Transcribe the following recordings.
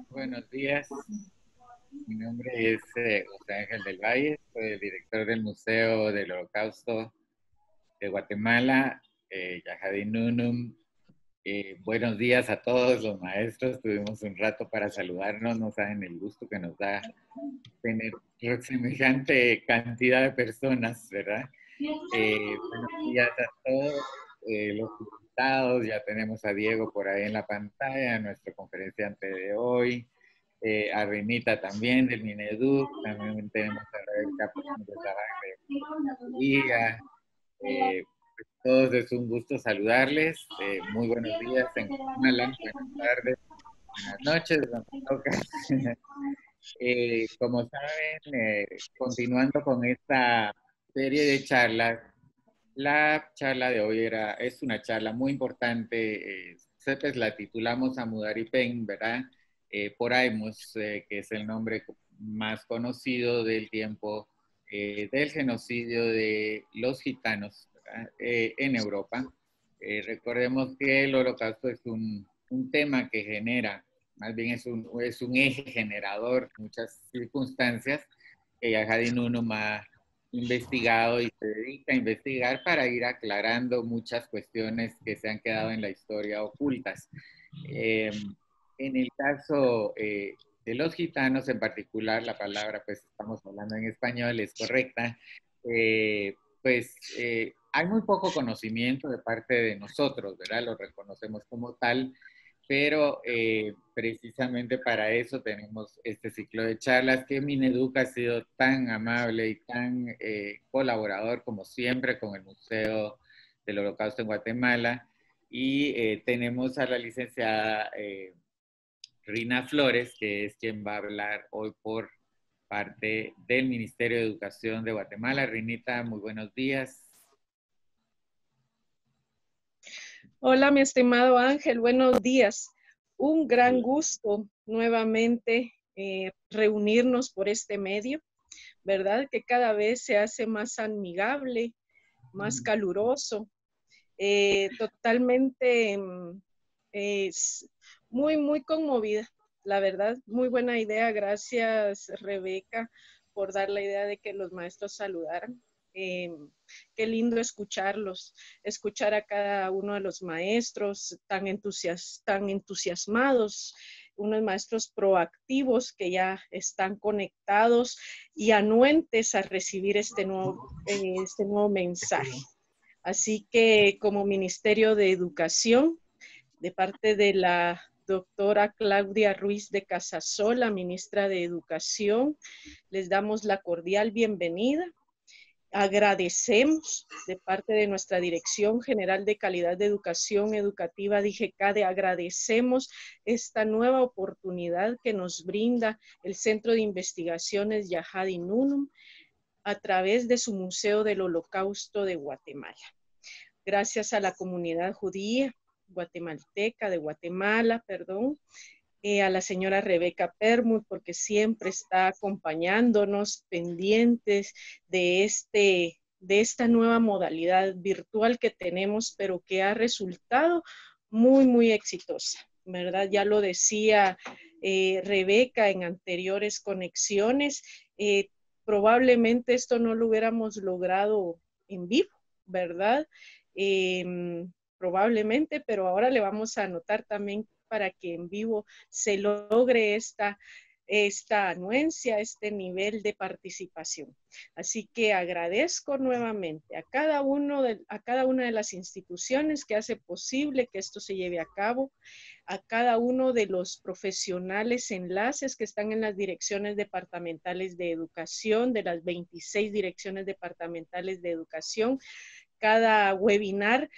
Buenos días, mi nombre es José Ángel del Valle, soy el director del Museo del Holocausto de Guatemala, Yajadi Nunum. Buenos días a todos los maestros, tuvimos un rato para saludarnos, no saben el gusto que nos da tener semejante cantidad de personas, ¿verdad? Buenos días a todos los invitados, ya tenemos a Diego por ahí en la pantalla, nuestro conferenciante de hoy, a Renita también del Mineduc, también tenemos a Rebeca de Zaraje Judía. Todos es un gusto saludarles. Muy buenos días en Guatemala, buenas tardes, buenas noches, donde toca. Como saben, continuando con esta serie de charlas, la charla de hoy es una charla muy importante. CEPES la titulamos Amudaripen, ¿verdad? Por Aymos, que es el nombre más conocido del tiempo del genocidio de los gitanos, ¿verdad? En Europa. Recordemos que el holocausto es un tema que genera, más bien es un eje generador de muchas circunstancias que ya Jadin Unum ha investigado y se dedica a investigar para ir aclarando muchas cuestiones que se han quedado en la historia ocultas. Eh, en el caso de los gitanos en particular, la palabra, pues estamos hablando en español, es correcta, hay muy poco conocimiento de parte de nosotros, ¿verdad? Lo reconocemos como tal, pero precisamente para eso tenemos este ciclo de charlas que Mineduc ha sido tan amable y tan colaborador como siempre con el Museo del Holocausto en Guatemala. Y tenemos a la licenciada Rina Flores, que es quien va a hablar hoy por parte del Ministerio de Educación de Guatemala. Rinita, muy buenos días. Hola, mi estimado Ángel, buenos días. Un gran gusto nuevamente reunirnos por este medio, ¿verdad? Que cada vez se hace más amigable, más caluroso, totalmente es muy conmovida, la verdad. Muy buena idea. Gracias, Rebeca, por dar la idea de que los maestros saludaran. Eh, Qué lindo escucharlos, escuchar a cada uno de los maestros tan entusiasmados, unos maestros proactivos que ya están conectados y anuentes a recibir este nuevo mensaje. Así que como Ministerio de Educación, de parte de la doctora Claudia Ruiz de Casasola, ministra de Educación, les damos la cordial bienvenida. Agradecemos de parte de nuestra Dirección General de Calidad de Educación Educativa, DIGECADE, agradecemos esta nueva oportunidad que nos brinda el Centro de Investigaciones Yajadi Nunum a través de su Museo del Holocausto de Guatemala. Gracias a la comunidad judía guatemalteca de Guatemala, a la señora Rebeca Permut, porque siempre está acompañándonos, pendientes de esta nueva modalidad virtual que tenemos, pero que ha resultado muy exitosa, ¿verdad? Ya lo decía Rebeca en anteriores conexiones, probablemente esto no lo hubiéramos logrado en vivo, ¿verdad? Probablemente, pero ahora le vamos a anotar también para que en vivo se logre esta anuencia, este nivel de participación. Así que agradezco nuevamente a cada una de las instituciones que hace posible que esto se lleve a cabo, a cada uno de los profesionales enlaces que están en las direcciones departamentales de educación, de las 26 direcciones departamentales de educación. Cada webinar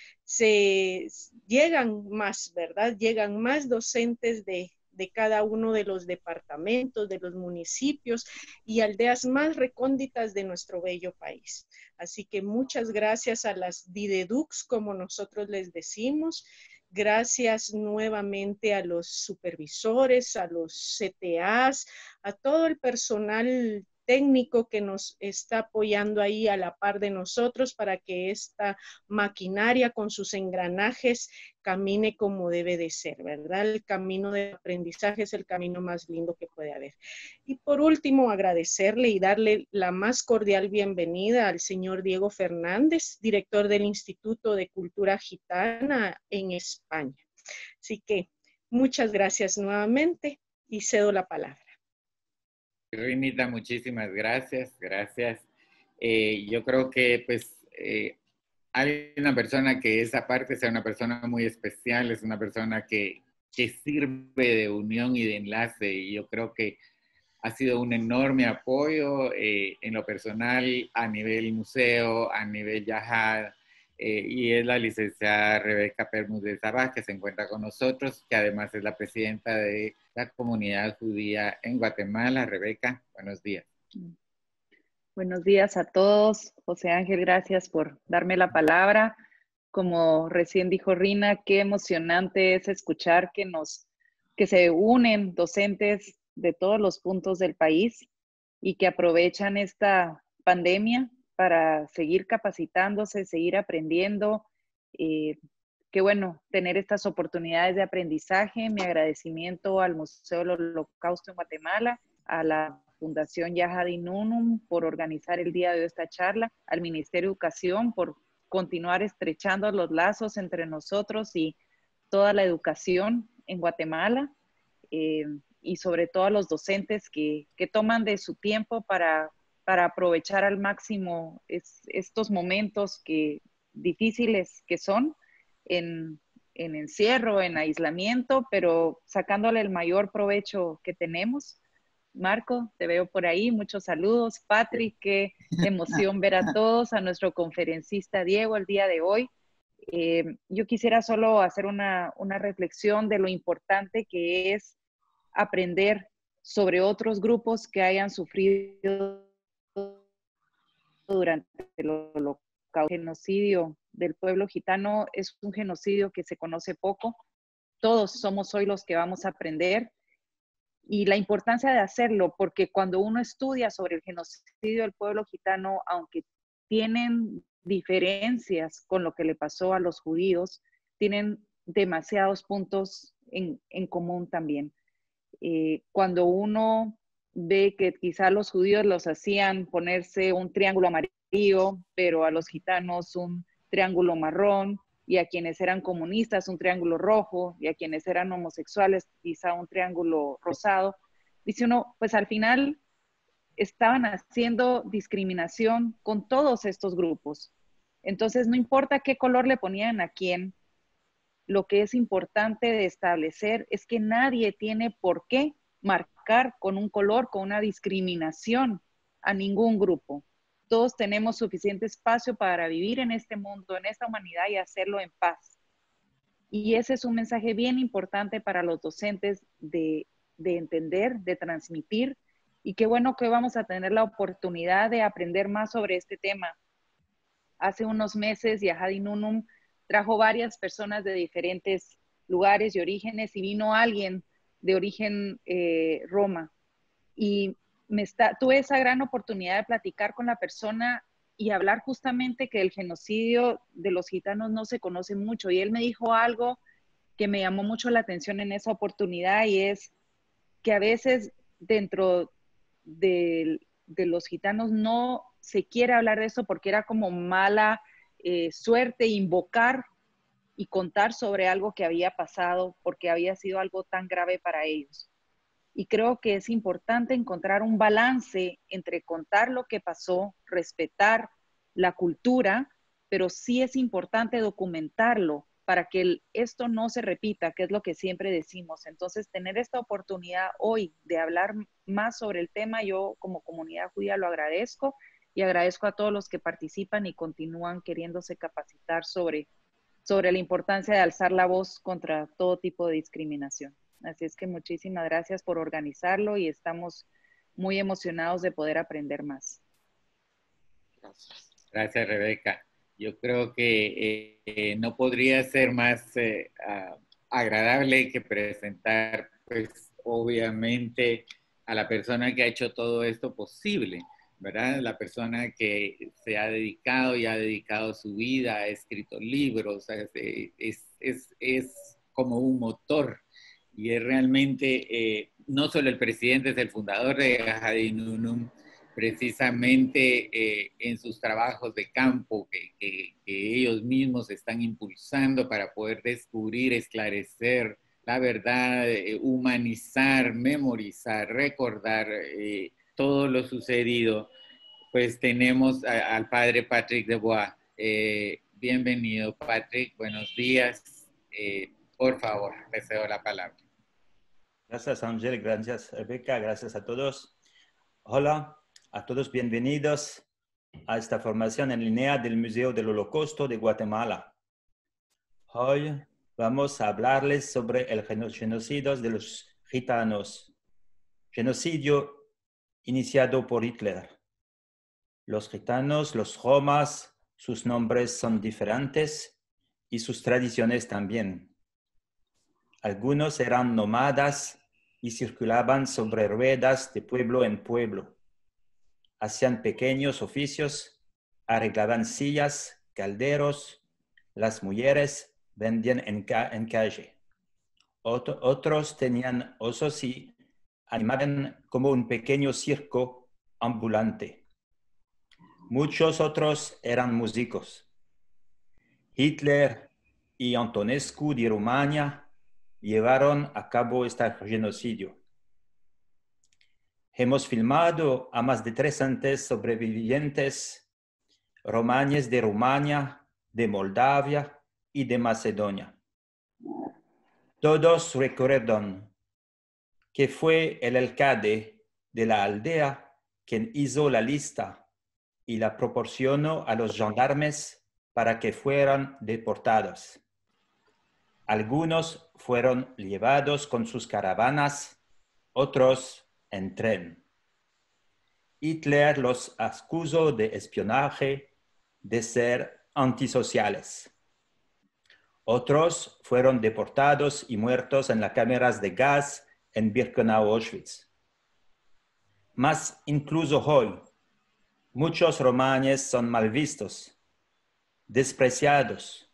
llegan más, ¿verdad? Llegan más docentes de cada uno de los departamentos, de los municipios y aldeas más recónditas de nuestro bello país. Así que muchas gracias a las DIDEDUCs, como nosotros les decimos. Gracias nuevamente a los supervisores, a los CTAs, a todo el personal técnico que nos está apoyando ahí a la par de nosotros para que esta maquinaria con sus engranajes camine como debe de ser, ¿verdad? El camino de aprendizaje es el camino más lindo que puede haber. Y por último, agradecerle y darle la más cordial bienvenida al señor Diego Fernández, director del Instituto de Cultura Gitana en España. Así que muchas gracias nuevamente y cedo la palabra. Rinita, muchísimas gracias, gracias. Yo creo que pues hay una persona que esa parte sea una persona muy especial, es una persona que sirve de unión y de enlace, y yo creo que ha sido un enorme apoyo en lo personal, a nivel museo, a nivel Yahad, y es la licenciada Rebeca Permúdez Abad, que se encuentra con nosotros, que además es la presidenta de la comunidad judía en Guatemala. Rebeca, buenos días. Buenos días a todos. José Ángel, gracias por darme la palabra. Como recién dijo Rina, qué emocionante es escuchar que se unen docentes de todos los puntos del país y que aprovechan esta pandemia para seguir capacitándose, seguir aprendiendo. Qué bueno tener estas oportunidades de aprendizaje. Mi agradecimiento al Museo del Holocausto en Guatemala, a la Fundación Yahad Nunum por organizar el día de hoy esta charla, al Ministerio de Educación por continuar estrechando los lazos entre nosotros y toda la educación en Guatemala, y sobre todo a los docentes que toman de su tiempo para aprovechar al máximo estos momentos difíciles que son en encierro, en aislamiento, pero sacándole el mayor provecho que tenemos. Marco, te veo por ahí, muchos saludos. Patrick, qué emoción ver a todos, a nuestro conferencista Diego el día de hoy. Yo quisiera solo hacer una reflexión de lo importante que es aprender sobre otros grupos que hayan sufrido durante el holocausto. El genocidio del pueblo gitano es un genocidio que se conoce poco. Todos somos hoy los que vamos a aprender, y la importancia de hacerlo, porque cuando uno estudia sobre el genocidio del pueblo gitano, aunque tienen diferencias con lo que le pasó a los judíos, tienen demasiados puntos en común también. Cuando uno ve que quizá los judíos los hacían ponerse un triángulo amarillo, pero a los gitanos un triángulo marrón, y a quienes eran comunistas un triángulo rojo, y a quienes eran homosexuales quizá un triángulo rosado, dice uno, pues al final estaban haciendo discriminación con todos estos grupos. Entonces no importa qué color le ponían a quién, lo que es importante de establecer es que nadie tiene por qué marcar con un color, con una discriminación a ningún grupo. Todos tenemos suficiente espacio para vivir en este mundo, en esta humanidad, y hacerlo en paz. Y ese es un mensaje bien importante para los docentes de entender, de transmitir, y qué bueno que vamos a tener la oportunidad de aprender más sobre este tema. Hace unos meses, Yahad Nunum trajo varias personas de diferentes lugares y orígenes, y vino alguien de origen Roma. Y tuve esa gran oportunidad de platicar con la persona y hablar justamente que el genocidio de los gitanos no se conoce mucho. Y él me dijo algo que me llamó mucho la atención en esa oportunidad, y es que a veces dentro de los gitanos no se quiere hablar de eso porque era como mala suerte invocar y contar sobre algo que había pasado porque había sido algo tan grave para ellos. Y creo que es importante encontrar un balance entre contar lo que pasó, respetar la cultura, pero sí es importante documentarlo para que esto no se repita, que es lo que siempre decimos. Entonces, tener esta oportunidad hoy de hablar más sobre el tema, yo como comunidad judía lo agradezco, y agradezco a todos los que participan y continúan queriéndose capacitar sobre la importancia de alzar la voz contra todo tipo de discriminación. Así es que muchísimas gracias por organizarlo y estamos muy emocionados de poder aprender más. Gracias, Rebeca. Yo creo que no podría ser más agradable que presentar, pues, obviamente, a la persona que ha hecho todo esto posible, ¿verdad? La persona que se ha dedicado y ha dedicado su vida, ha escrito libros, es como un motor y es realmente, no solo el presidente, es el fundador de Ahadinunum, precisamente en sus trabajos de campo que ellos mismos están impulsando para poder descubrir, esclarecer la verdad, humanizar, memorizar, recordar todo lo sucedido. Pues tenemos al padre Patrick Debois. Bienvenido, Patrick. Buenos días. Por favor, te cedo la palabra. Gracias, Ángel. Gracias, Rebeca. Gracias a todos. Hola a todos. Bienvenidos a esta formación en línea del Museo del Holocausto de Guatemala. Hoy vamos a hablarles sobre el genocidio de los gitanos. Genocidio iniciado por Hitler. Los gitanos, los romas, sus nombres son diferentes y sus tradiciones también. Algunos eran nómadas y circulaban sobre ruedas de pueblo en pueblo. Hacían pequeños oficios, arreglaban sillas, calderos. Las mujeres vendían en calle. Otros tenían osos y animaban como un pequeño circo ambulante. Muchos otros eran músicos. Hitler y Antonescu de Rumania llevaron a cabo este genocidio. Hemos filmado a más de 300 sobrevivientes romaníes de Rumania, de Moldavia y de Macedonia. Todos recuerdan que fue el alcalde de la aldea quien hizo la lista y la proporcionó a los gendarmes para que fueran deportados. Algunos fueron llevados con sus caravanas, otros en tren. Hitler los acusó de espionaje, de ser antisociales. Otros fueron deportados y muertos en las cámaras de gas en Birkenau, Auschwitz. Mas incluso hoy, muchos romaníes son mal vistos, despreciados,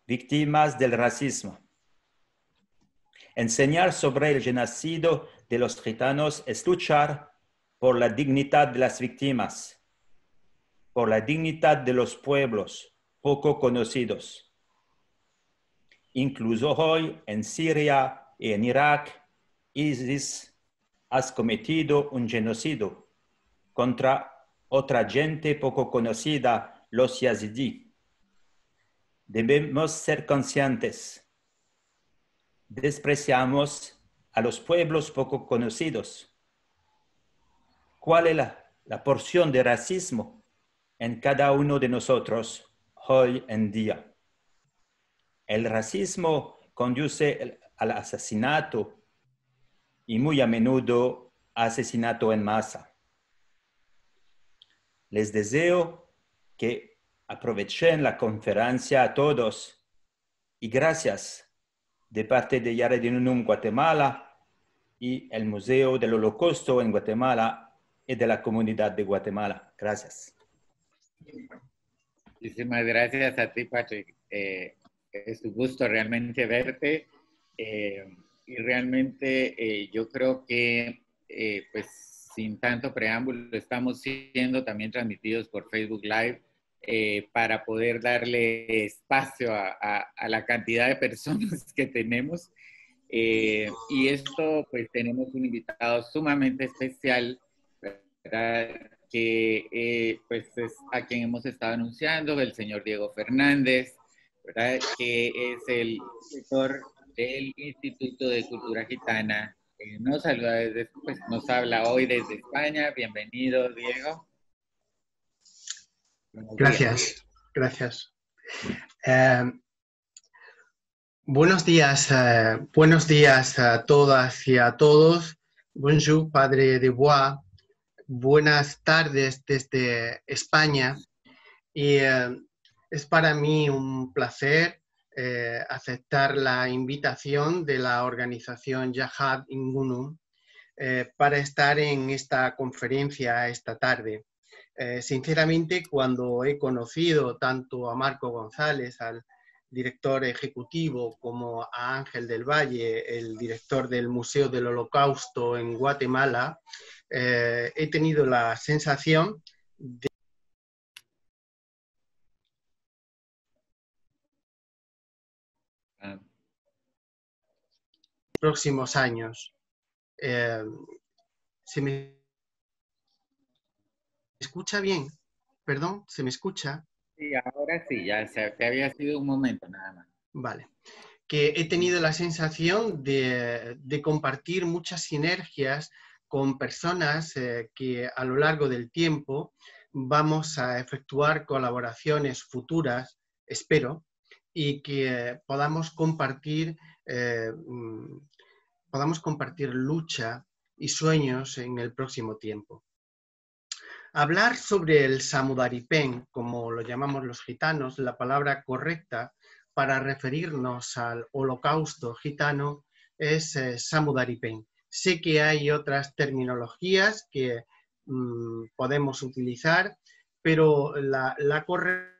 víctimas del racismo. Enseñar sobre el genocidio de los gitanos es luchar por la dignidad de las víctimas, por la dignidad de los pueblos poco conocidos. Incluso hoy en Siria y en Irak, ISIS ha cometido un genocidio contra otra gente poco conocida, los yazidí. Debemos ser conscientes. Despreciamos a los pueblos poco conocidos. ¿Cuál es la porción de racismo en cada uno de nosotros hoy en día? El racismo conduce al asesinato y muy a menudo asesinato en masa. Les deseo que aprovechen la conferencia a todos y gracias de parte de Ahadinunum Guatemala y el Museo del Holocausto en Guatemala y de la comunidad de Guatemala. Gracias. Muchísimas gracias a ti, Patrick. Es un gusto realmente verte y realmente yo creo que pues sin tanto preámbulo estamos siendo también transmitidos por Facebook Live para poder darle espacio a la cantidad de personas que tenemos y esto pues tenemos un invitado sumamente especial, ¿verdad? Que pues es a quien hemos estado anunciando, el señor Diego Fernández, ¿verdad? Que es el director del Instituto de Cultura Gitana. Nos saluda desde, pues, nos habla hoy desde España. Bienvenido, Diego. Gracias, gracias. Buenos días a todas y a todos. Bonjour, Padre Debois. Buenas tardes desde España. Y es para mí un placer aceptar la invitación de la organización Ahadinunum para estar en esta conferencia esta tarde. Sinceramente, cuando he conocido tanto a Marco González, al director ejecutivo, como a Ángel del Valle, el director del Museo del Holocausto en Guatemala, he tenido la sensación de próximos años. ¿Se me escucha bien? Perdón, ¿se me escucha? Sí, ahora sí, ya te había sido un momento nada más. Vale. Que he tenido la sensación de compartir muchas sinergias con personas que a lo largo del tiempo vamos a efectuar colaboraciones futuras, espero, y que podamos compartir lucha y sueños en el próximo tiempo. Hablar sobre el Samudaripen, como lo llamamos los gitanos, la palabra correcta para referirnos al holocausto gitano es Samudaripen. Sé que hay otras terminologías que podemos utilizar, pero la correcta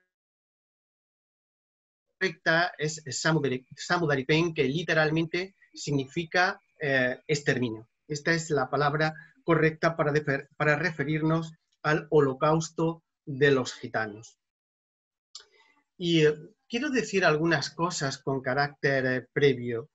es Samudaripen, que literalmente significa exterminio. Esta es la palabra correcta para referirnos al holocausto de los gitanos. Y quiero decir algunas cosas con carácter previo,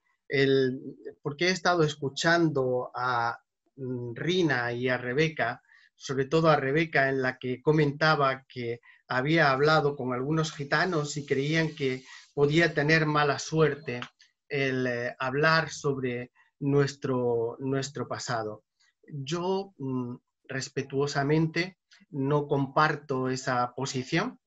porque he estado escuchando a Rina y a Rebeca, sobre todo a Rebeca, en la que comentaba que había hablado con algunos gitanos y creían que podía tener mala suerte el hablar sobre nuestro pasado. Yo, respetuosamente, no comparto esa posición.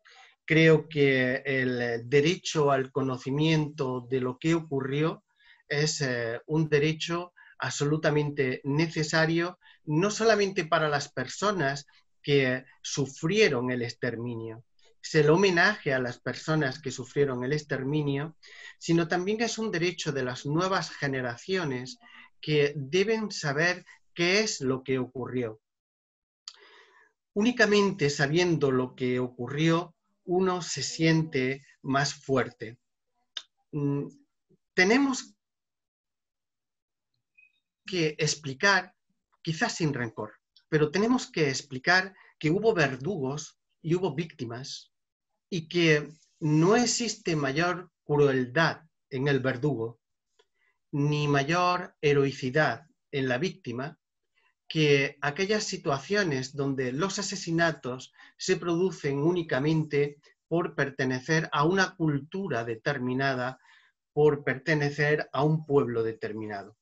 Creo que el derecho al conocimiento de lo que ocurrió es un derecho absolutamente necesario, no solamente para las personas que sufrieron el exterminio, es el homenaje a las personas que sufrieron el exterminio, sino también es un derecho de las nuevas generaciones que deben saber qué es lo que ocurrió. Únicamente sabiendo lo que ocurrió, uno se siente más fuerte. Tenemos que explicar, quizás sin rencor, pero tenemos que explicar que hubo verdugos y hubo víctimas y que no existe mayor crueldad en el verdugo ni mayor heroicidad en la víctima que aquellas situaciones donde los asesinatos se producen únicamente por pertenecer a una cultura determinada, por pertenecer a un pueblo determinado.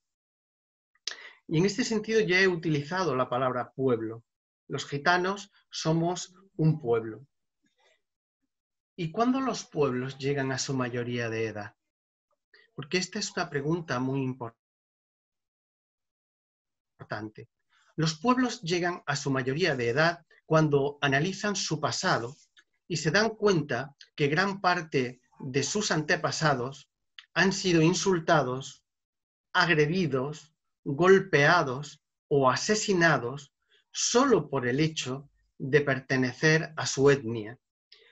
Y en este sentido ya he utilizado la palabra pueblo. Los gitanos somos un pueblo. ¿Y cuándo los pueblos llegan a su mayoría de edad? Porque esta es una pregunta muy importante. Los pueblos llegan a su mayoría de edad cuando analizan su pasado y se dan cuenta que gran parte de sus antepasados han sido insultados, agredidos, golpeados o asesinados solo por el hecho de pertenecer a su etnia,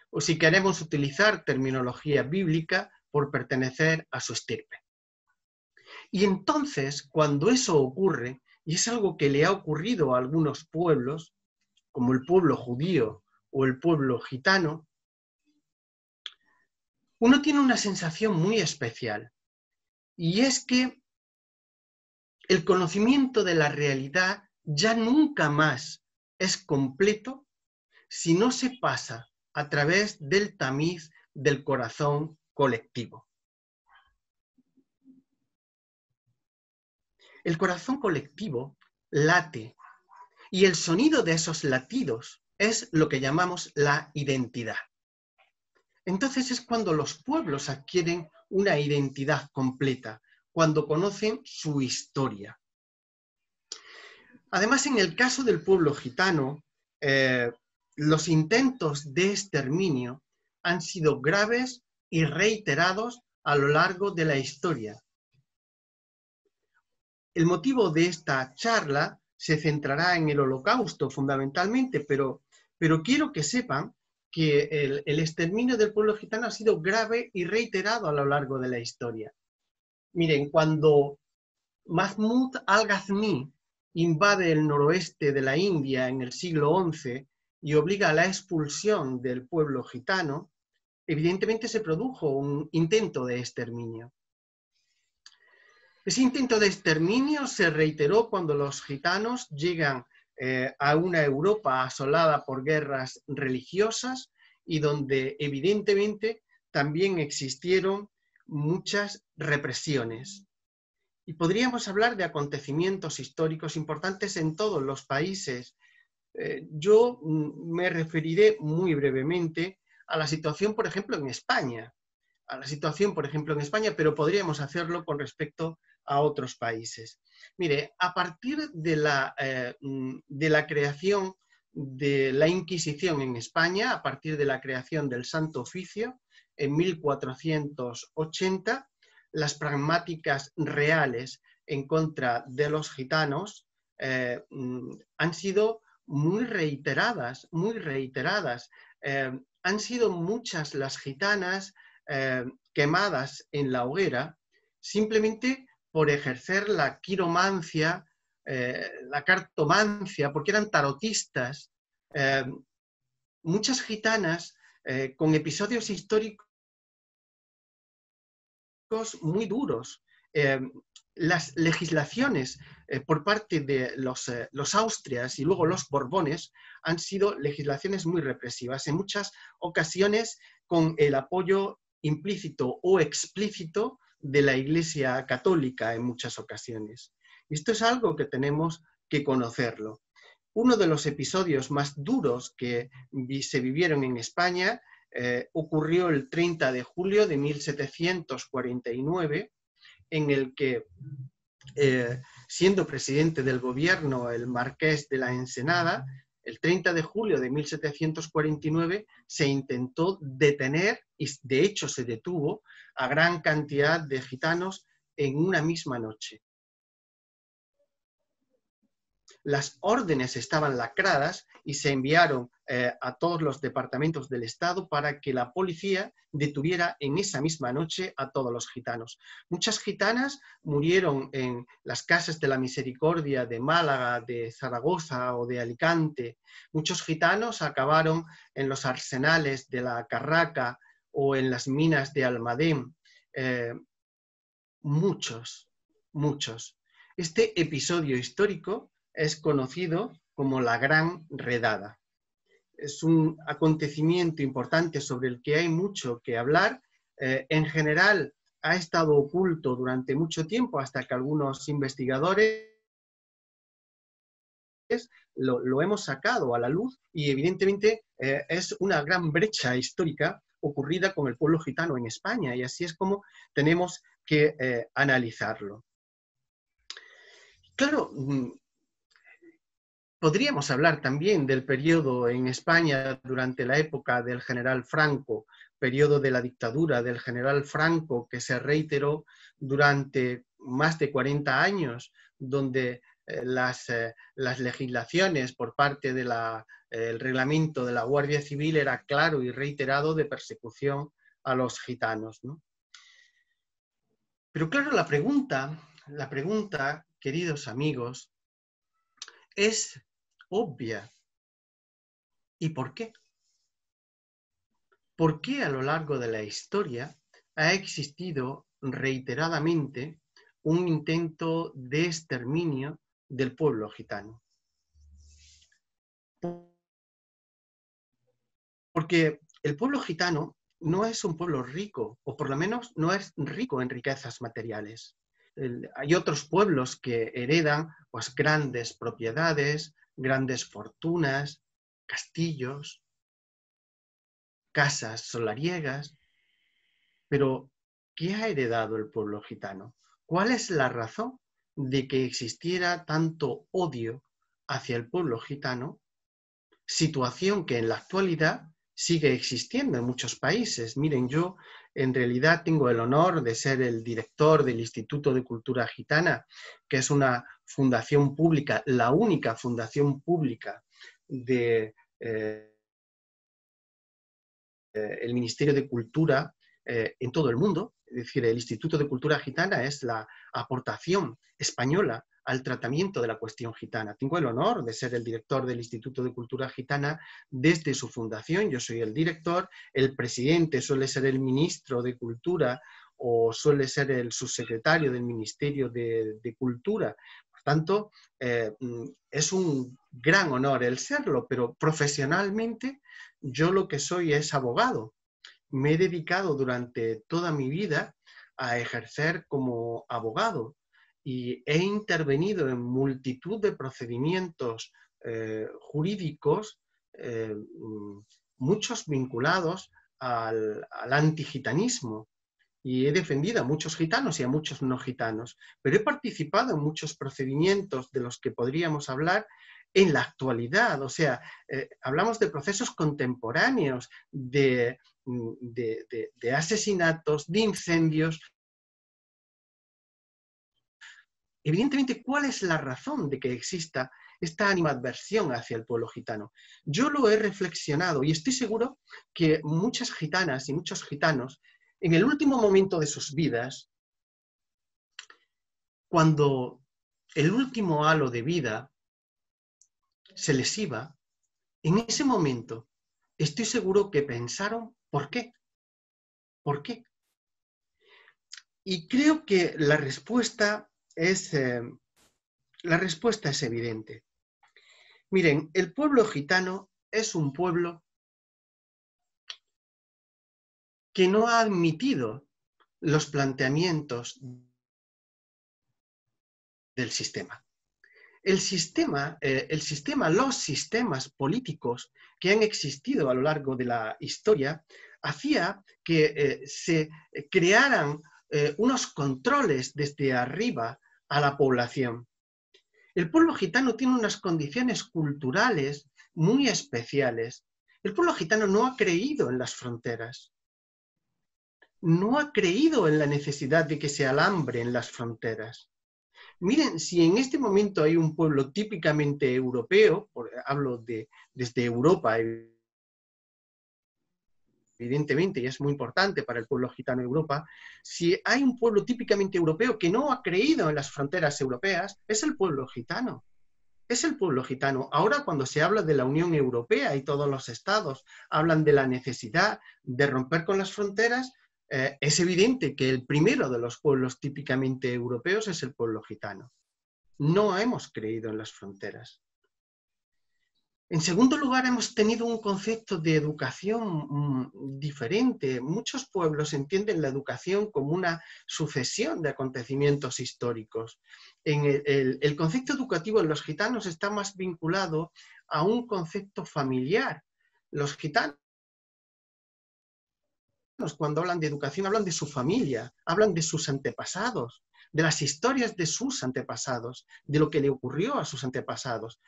o si queremos utilizar terminología bíblica, por pertenecer a su estirpe. Y entonces, cuando eso ocurre, y es algo que le ha ocurrido a algunos pueblos, como el pueblo judío o el pueblo gitano, uno tiene una sensación muy especial, y es que el conocimiento de la realidad ya nunca más es completo si no se pasa a través del tamiz del corazón colectivo. El corazón colectivo late y el sonido de esos latidos es lo que llamamos la identidad. Entonces es cuando los pueblos adquieren una identidad completa, cuando conocen su historia. Además, en el caso del pueblo gitano, los intentos de exterminio han sido graves y reiterados a lo largo de la historia. El motivo de esta charla se centrará en el Holocausto fundamentalmente, pero quiero que sepan que el exterminio del pueblo gitano ha sido grave y reiterado a lo largo de la historia. Miren, cuando Mahmud al-Ghazni invade el noroeste de la India en el siglo XI y obliga a la expulsión del pueblo gitano, evidentemente se produjo un intento de exterminio. Ese intento de exterminio se reiteró cuando los gitanos llegan a una Europa asolada por guerras religiosas y donde evidentemente también existieron muchas represiones. Y podríamos hablar de acontecimientos históricos importantes en todos los países. Yo me referiré muy brevemente a la situación, por ejemplo, en España. Pero podríamos hacerlo con respecto a otros países. Mire, a partir de la creación de la Inquisición en España, a partir de la creación del Santo Oficio, en 1480, las pragmáticas reales en contra de los gitanos han sido muy reiteradas. Han sido muchas las gitanas quemadas en la hoguera simplemente por ejercer la quiromancia, la cartomancia, porque eran tarotistas. Muchas gitanas con episodios históricos muy duros. Las legislaciones por parte de los Austrias y luego los Borbones han sido legislaciones muy represivas, en muchas ocasiones con el apoyo implícito o explícito de la Iglesia Católica en muchas ocasiones. Esto es algo que tenemos que conocerlo. Uno de los episodios más duros que se vivieron en España ocurrió el 30 de julio de 1749, en el que, siendo presidente del gobierno el marqués de la Ensenada, el 30 de julio de 1749 se intentó detener, y de hecho se detuvo, a gran cantidad de gitanos en una misma noche. Las órdenes estaban lacradas y se enviaron a todos los departamentos del Estado para que la policía detuviera en esa misma noche a todos los gitanos. Muchas gitanas murieron en las casas de la Misericordia de Málaga, de Zaragoza o de Alicante. Muchos gitanos acabaron en los arsenales de la Carraca o en las minas de Almadén. Muchos. Este episodio histórico es conocido como la Gran Redada. Es un acontecimiento importante sobre el que hay mucho que hablar. En general ha estado oculto durante mucho tiempo hasta que algunos investigadores lo hemos sacado a la luz y evidentemente es una gran brecha histórica ocurrida con el pueblo gitano en España y así es como tenemos que analizarlo. Claro, podríamos hablar también del periodo en España durante la época del general Franco, periodo de la dictadura del general Franco que se reiteró durante más de 40 años, donde las legislaciones por parte del reglamento de la Guardia Civil era claro y reiterado de persecución a los gitanos, ¿no? Pero claro, la pregunta, queridos amigos, es obvia. ¿Y por qué? ¿Por qué a lo largo de la historia ha existido reiteradamente un intento de exterminio del pueblo gitano? Porque el pueblo gitano no es un pueblo rico, o por lo menos no es rico en riquezas materiales. Hay otros pueblos que heredan pues, grandes propiedades, grandes fortunas, castillos, casas solariegas, pero ¿qué ha heredado el pueblo gitano? ¿Cuál es la razón de que existiera tanto odio hacia el pueblo gitano? Situación que en la actualidad sigue existiendo en muchos países. Miren, yo en realidad tengo el honor de ser el director del Instituto de Cultura Gitana, que es una fundación pública, la única fundación pública de el Ministerio de Cultura en todo el mundo. Es decir, el Instituto de Cultura Gitana es la aportación española al tratamiento de la cuestión gitana. Tengo el honor de ser el director del Instituto de Cultura Gitana desde su fundación. Yo soy el director, el presidente suele ser el ministro de Cultura o suele ser el subsecretario del Ministerio de Cultura. Por tanto, es un gran honor el serlo, pero profesionalmente yo lo que soy es abogado. Me he dedicado durante toda mi vida a ejercer como abogado y he intervenido en multitud de procedimientos jurídicos, muchos vinculados al antigitanismo. Y he defendido a muchos gitanos y a muchos no gitanos, pero he participado en muchos procedimientos de los que podríamos hablar en la actualidad. O sea, hablamos de procesos contemporáneos, de asesinatos, de incendios. Evidentemente, ¿cuál es la razón de que exista esta animadversión hacia el pueblo gitano? Yo lo he reflexionado y estoy seguro que muchas gitanas y muchos gitanos, en el último momento de sus vidas, cuando el último halo de vida se les iba, en ese momento estoy seguro que pensaron, ¿por qué? ¿Por qué? Y creo que la respuesta es evidente. Miren, el pueblo gitano es un pueblo que no ha admitido los planteamientos del sistema. Los sistemas políticos que han existido a lo largo de la historia hacía que se crearan unos controles desde arriba a la población. El pueblo gitano tiene unas condiciones culturales muy especiales. El pueblo gitano no ha creído en las fronteras. No ha creído en la necesidad de que se alambren las fronteras. Miren, si en este momento hay un pueblo típicamente europeo, hablo desde Europa, evidentemente, y es muy importante para el pueblo gitano de Europa, si hay un pueblo típicamente europeo que no ha creído en las fronteras europeas, es el pueblo gitano. Es el pueblo gitano. Ahora, cuando se habla de la Unión Europea y todos los estados hablan de la necesidad de romper con las fronteras, es evidente que el primero de los pueblos típicamente europeos es el pueblo gitano. No hemos creído en las fronteras. En segundo lugar, hemos tenido un concepto de educación diferente. Muchos pueblos entienden la educación como una sucesión de acontecimientos históricos. El concepto educativo en los gitanos está más vinculado a un concepto familiar. Los gitanos, cuando hablan de educación, hablan de su familia, hablan de sus antepasados, de las historias de sus antepasados, de lo que le ocurrió a sus antepasados,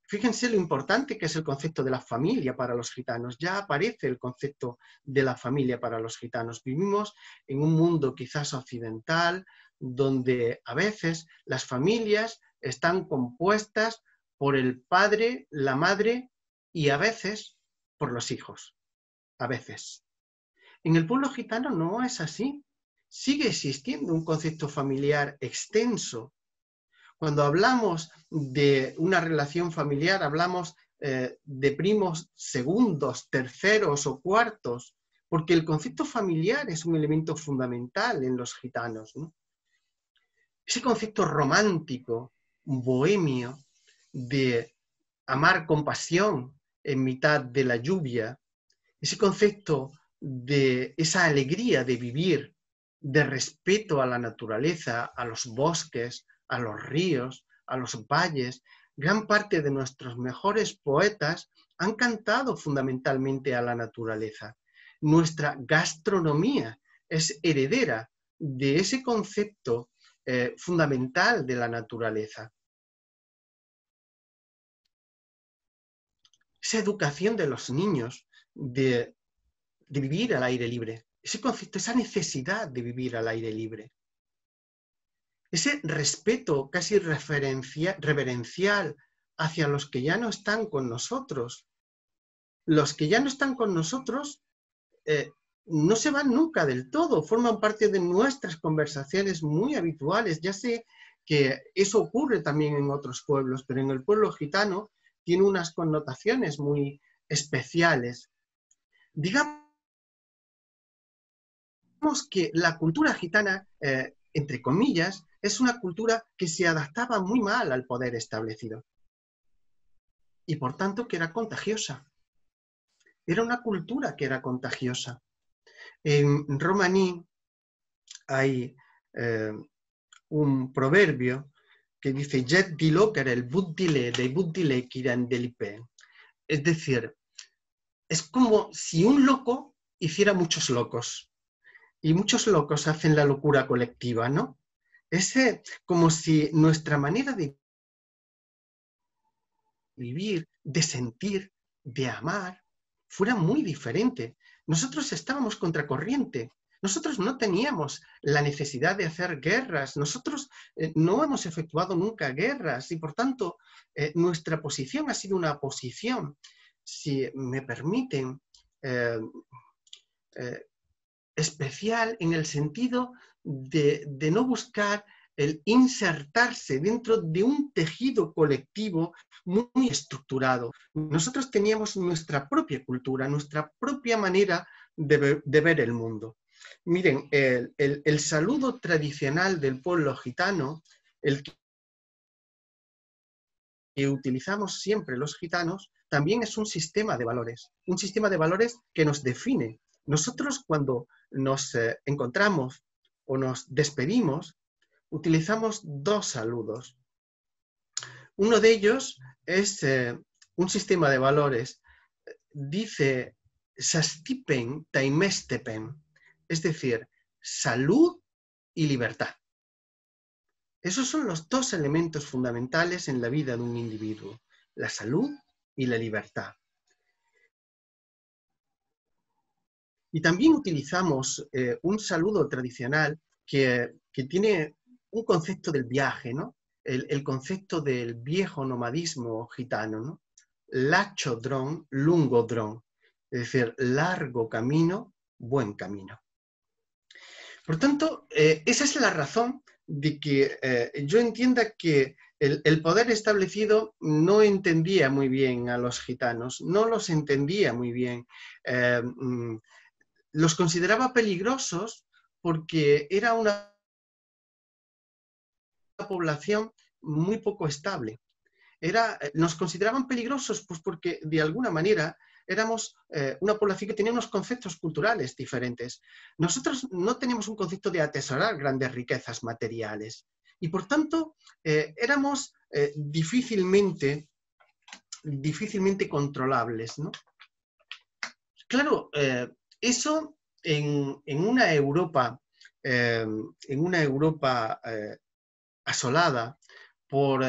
fíjense lo importante que es el concepto de la familia para los gitanos. Ya aparece el concepto de la familia para los gitanos. Vivimos en un mundo quizás occidental, donde a veces las familias están compuestas por el padre, la madre y a veces por los hijos. A veces. En el pueblo gitano no es así. Sigue existiendo un concepto familiar extenso. Cuando hablamos de una relación familiar, hablamos de primos segundos, terceros o cuartos, porque el concepto familiar es un elemento fundamental en los gitanos, ¿no? Ese concepto romántico, bohemio, de amar con pasión en mitad de la lluvia, ese concepto de esa alegría de vivir, de respeto a la naturaleza, a los bosques, a los ríos, a los valles. Gran parte de nuestros mejores poetas han cantado fundamentalmente a la naturaleza. Nuestra gastronomía es heredera de ese concepto fundamental de la naturaleza. esa educación de los niños de vivir al aire libre, ese concepto, esa necesidad de vivir al aire libre, ese respeto casi reverencial hacia los que ya no están con nosotros. Los que ya no están con nosotros no se van nunca del todo, forman parte de nuestras conversaciones muy habituales. Ya sé que eso ocurre también en otros pueblos, pero en el pueblo gitano tiene unas connotaciones muy especiales. Digamos que la cultura gitana, entre comillas, es una cultura que se adaptaba muy mal al poder establecido y por tanto que era contagiosa. Era una cultura que era contagiosa. En romaní hay un proverbio que dice "Jet diloker el buddile de buddile kirandelipe". Es decir, es como si un loco hiciera muchos locos. Y muchos locos hacen la locura colectiva, ¿no? Es como si nuestra manera de vivir, de sentir, de amar, fuera muy diferente. Nosotros estábamos contracorriente. Nosotros no teníamos la necesidad de hacer guerras. Nosotros no hemos efectuado nunca guerras y, por tanto, nuestra posición ha sido una posición, si me permiten, especial en el sentido de no buscar el insertarse dentro de un tejido colectivo muy estructurado. Nosotros teníamos nuestra propia cultura, nuestra propia manera de ver el mundo. Miren, el saludo tradicional del pueblo gitano, el que utilizamos siempre los gitanos, también es un sistema de valores que nos define. Nosotros cuando nos encontramos o nos despedimos, utilizamos dos saludos. Uno de ellos es un sistema de valores. Dice sastipen taimestepen, es decir, salud y libertad. Esos son los dos elementos fundamentales en la vida de un individuo, la salud y la libertad. Y también utilizamos un saludo tradicional que tiene un concepto del viaje, ¿no? El concepto del viejo nomadismo gitano, ¿no? Lacho dron, lungo dron, es decir, largo camino, buen camino. Por tanto, esa es la razón de que yo entienda que el poder establecido no entendía muy bien a los gitanos, no los entendía muy bien. Los consideraba peligrosos porque era una población muy poco estable. Nos consideraban peligrosos pues porque de alguna manera éramos una población que tenía unos conceptos culturales diferentes. Nosotros no teníamos un concepto de atesorar grandes riquezas materiales y por tanto éramos difícilmente controlables, ¿no? Claro, eso en una Europa asolada por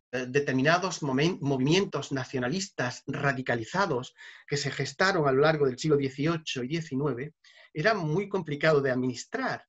determinados movimientos nacionalistas radicalizados que se gestaron a lo largo del siglo XVIII y XIX, era muy complicado de administrar.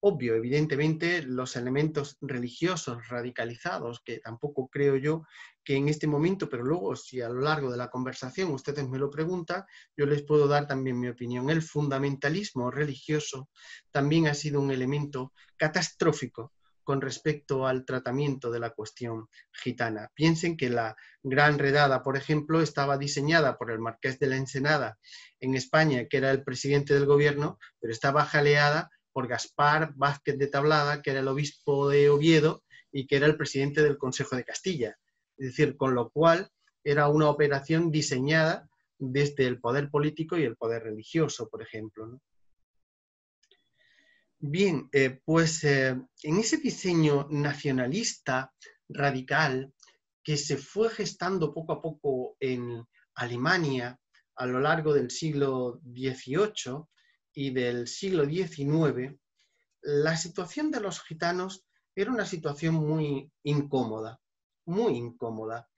Obvio, evidentemente, los elementos religiosos radicalizados, que tampoco creo yo que en este momento, pero luego si a lo largo de la conversación ustedes me lo preguntan, yo les puedo dar también mi opinión. El fundamentalismo religioso también ha sido un elemento catastrófico con respecto al tratamiento de la cuestión gitana. Piensen que la Gran Redada, por ejemplo, estaba diseñada por el Marqués de la Ensenada en España, que era el presidente del gobierno, pero estaba jaleada por Gaspar Vázquez de Tablada, que era el obispo de Oviedo y que era el presidente del Consejo de Castilla. Es decir, con lo cual era una operación diseñada desde el poder político y el poder religioso, por ejemplo, ¿no? Bien, pues en ese diseño nacionalista radical que se fue gestando poco a poco en Alemania a lo largo del siglo XVIII y del siglo XIX, la situación de los gitanos era una situación muy incómoda, muy incómoda.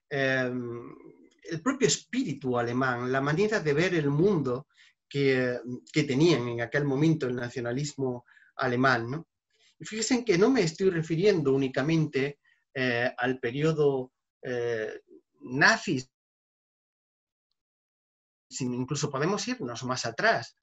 El propio espíritu alemán, la manera de ver el mundo que tenían en aquel momento el nacionalismo alemán, ¿no? Y fíjense que no me estoy refiriendo únicamente al periodo nazi, incluso podemos irnos más atrás,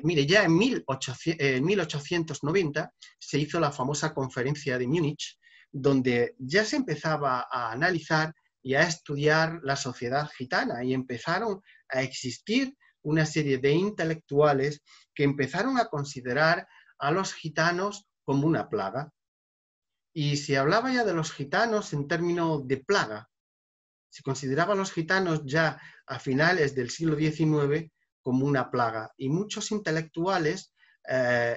mire, ya en 1890 se hizo la famosa conferencia de Múnich, donde ya se empezaba a analizar y a estudiar la sociedad gitana, y empezaron a existir una serie de intelectuales que empezaron a considerar a los gitanos como una plaga. Y se hablaba ya de los gitanos en términos de plaga. Se consideraba a los gitanos ya a finales del siglo XIX como una plaga, y muchos intelectuales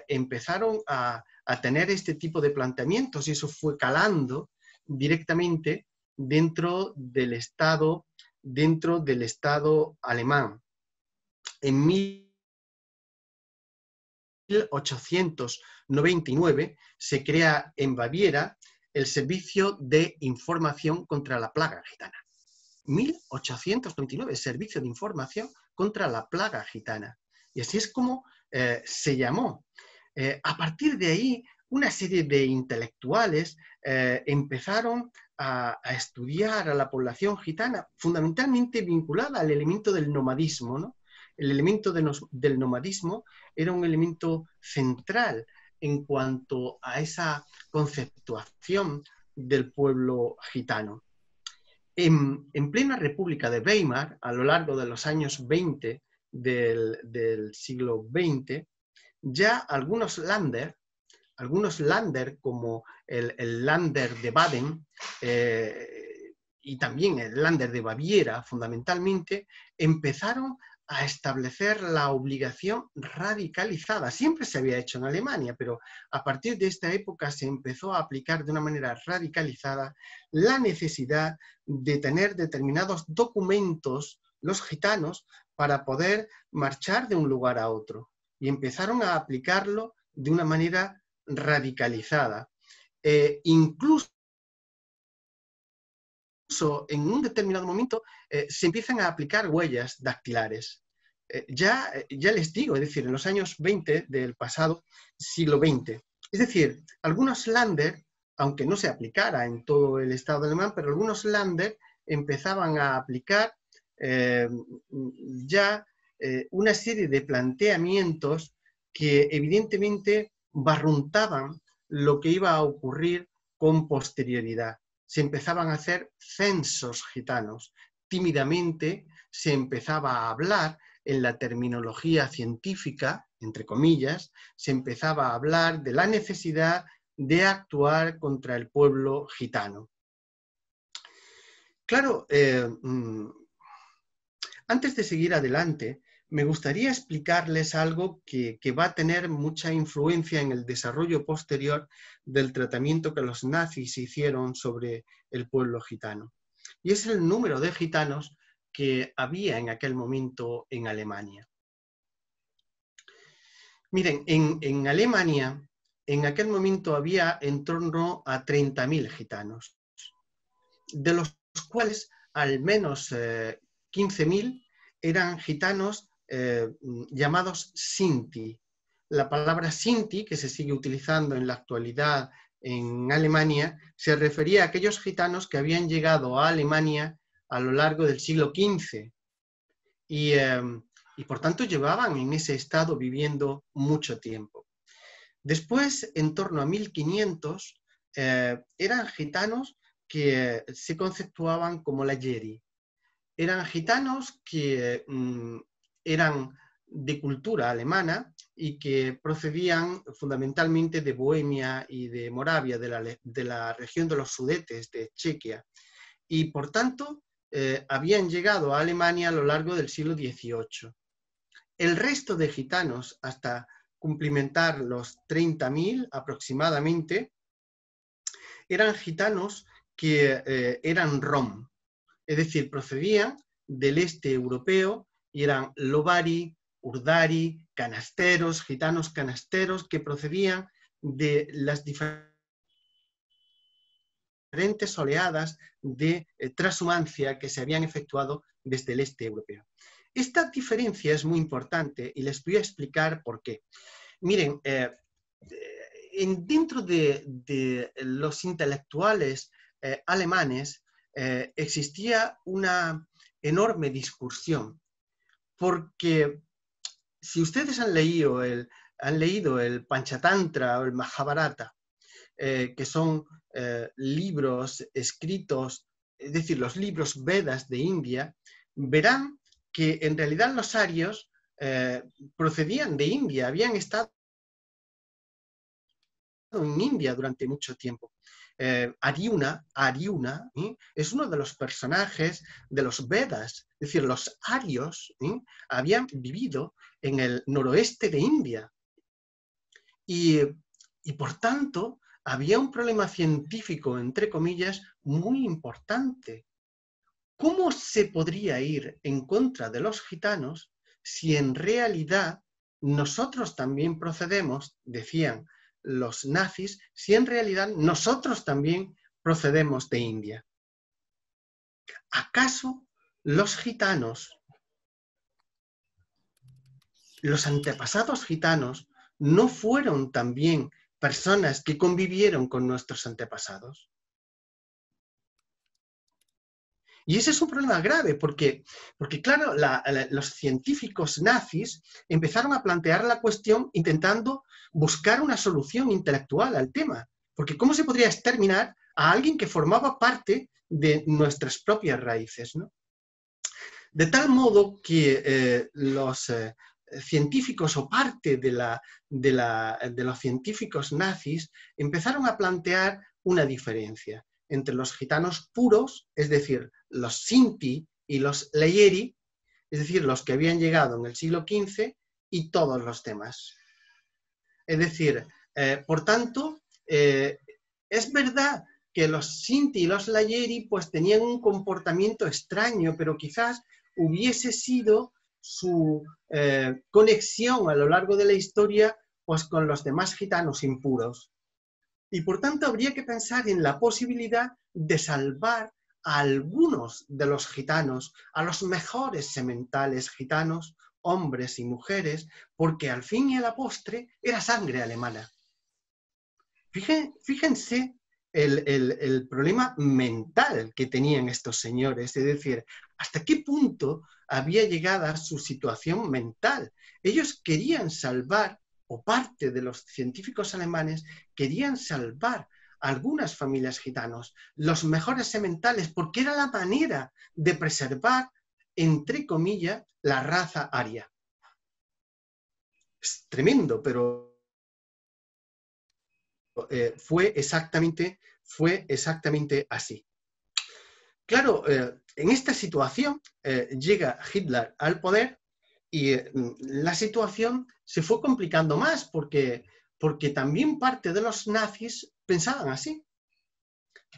empezaron a tener este tipo de planteamientos, y eso fue calando directamente dentro del Estado alemán. En 1899 se crea en Baviera el Servicio de Información contra la Plaga Gitana. 1899, Servicio de Información contra la Plaga Gitana. Y así es como se llamó. A partir de ahí, una serie de intelectuales empezaron a estudiar a la población gitana, fundamentalmente vinculada al elemento del nomadismo, ¿no? El elemento del nomadismo era un elemento central en cuanto a esa conceptuación del pueblo gitano. En plena República de Weimar, a lo largo de los años 20 del siglo XX, ya algunos Länder como el Länder de Baden y también el Länder de Baviera, fundamentalmente, empezaron a establecer la obligación radicalizada. Siempre se había hecho en Alemania, pero a partir de esta época se empezó a aplicar de una manera radicalizada la necesidad de tener determinados documentos, los gitanos, para poder marchar de un lugar a otro. Y empezaron a aplicarlo de una manera radicalizada. Incluso en un determinado momento se empiezan a aplicar huellas dactilares. Ya les digo, es decir, en los años 20 del pasado siglo XX. Es decir, algunos Länder, aunque no se aplicara en todo el Estado alemán, pero algunos Länder empezaban a aplicar una serie de planteamientos que evidentemente barruntaban lo que iba a ocurrir con posterioridad. Se empezaban a hacer censos gitanos. Tímidamente se empezaba a hablar en la terminología científica, entre comillas, se empezaba a hablar de la necesidad de actuar contra el pueblo gitano. Claro, antes de seguir adelante, me gustaría explicarles algo que va a tener mucha influencia en el desarrollo posterior del tratamiento que los nazis hicieron sobre el pueblo gitano. Y es el número de gitanos que había en aquel momento en Alemania. Miren, en Alemania en aquel momento había en torno a 30.000 gitanos, de los cuales al menos 15.000 eran gitanos llamados Sinti. La palabra Sinti, que se sigue utilizando en la actualidad en Alemania, se refería a aquellos gitanos que habían llegado a Alemania a lo largo del siglo XV y por tanto llevaban en ese estado viviendo mucho tiempo. Después, en torno a 1500, eran gitanos que se conceptuaban como la Jeri. Eran gitanos que eran de cultura alemana y que procedían fundamentalmente de Bohemia y de Moravia, de la región de los Sudetes, de Chequia, y por tanto habían llegado a Alemania a lo largo del siglo XVIII. El resto de gitanos, hasta cumplimentar los 30.000 aproximadamente, eran gitanos que eran rom, es decir, procedían del este europeo y eran lobari, urdari, canasteros, gitanos canasteros que procedían de las diferentes diferentes oleadas de transhumancia que se habían efectuado desde el este europeo. Esta diferencia es muy importante y les voy a explicar por qué. Miren, dentro de los intelectuales alemanes existía una enorme discusión, porque si ustedes han leído el Panchatantra o el Mahabharata, que son libros escritos, es decir, los libros Vedas de India, verán que en realidad los arios procedían de India, habían estado en India durante mucho tiempo. Aryuna es uno de los personajes de los Vedas, es decir, los arios habían vivido en el noroeste de India y por tanto había un problema científico, entre comillas, muy importante. ¿Cómo se podría ir en contra de los gitanos si en realidad nosotros también procedemos, decían los nazis, si en realidad nosotros también procedemos de India? ¿Acaso los gitanos, los antepasados gitanos, no fueron también personas que convivieron con nuestros antepasados? Y ese es un problema grave porque claro, los científicos nazis empezaron a plantear la cuestión intentando buscar una solución intelectual al tema. Porque ¿cómo se podría exterminar a alguien que formaba parte de nuestras propias raíces, ¿no? De tal modo que los científicos o parte de los científicos nazis empezaron a plantear una diferencia entre los gitanos puros, es decir, los Sinti y los Leyeri, es decir, los que habían llegado en el siglo XV, y todos los demás. Es decir, por tanto, es verdad que los Sinti y los Leyeri pues tenían un comportamiento extraño, pero quizás hubiese sido su conexión a lo largo de la historia pues con los demás gitanos impuros. Y por tanto habría que pensar en la posibilidad de salvar a algunos de los gitanos, a los mejores sementales gitanos, hombres y mujeres, porque al fin y a la postre era sangre alemana. Fíjense el problema mental que tenían estos señores, es decir, hasta qué punto había llegado su situación mental. Ellos querían salvar, o parte de los científicos alemanes querían salvar a algunas familias gitanos, los mejores sementales, porque era la manera de preservar, entre comillas, la raza aria. Es tremendo, pero fue exactamente así. Claro, en esta situación llega Hitler al poder y la situación se fue complicando más porque también parte de los nazis pensaban así.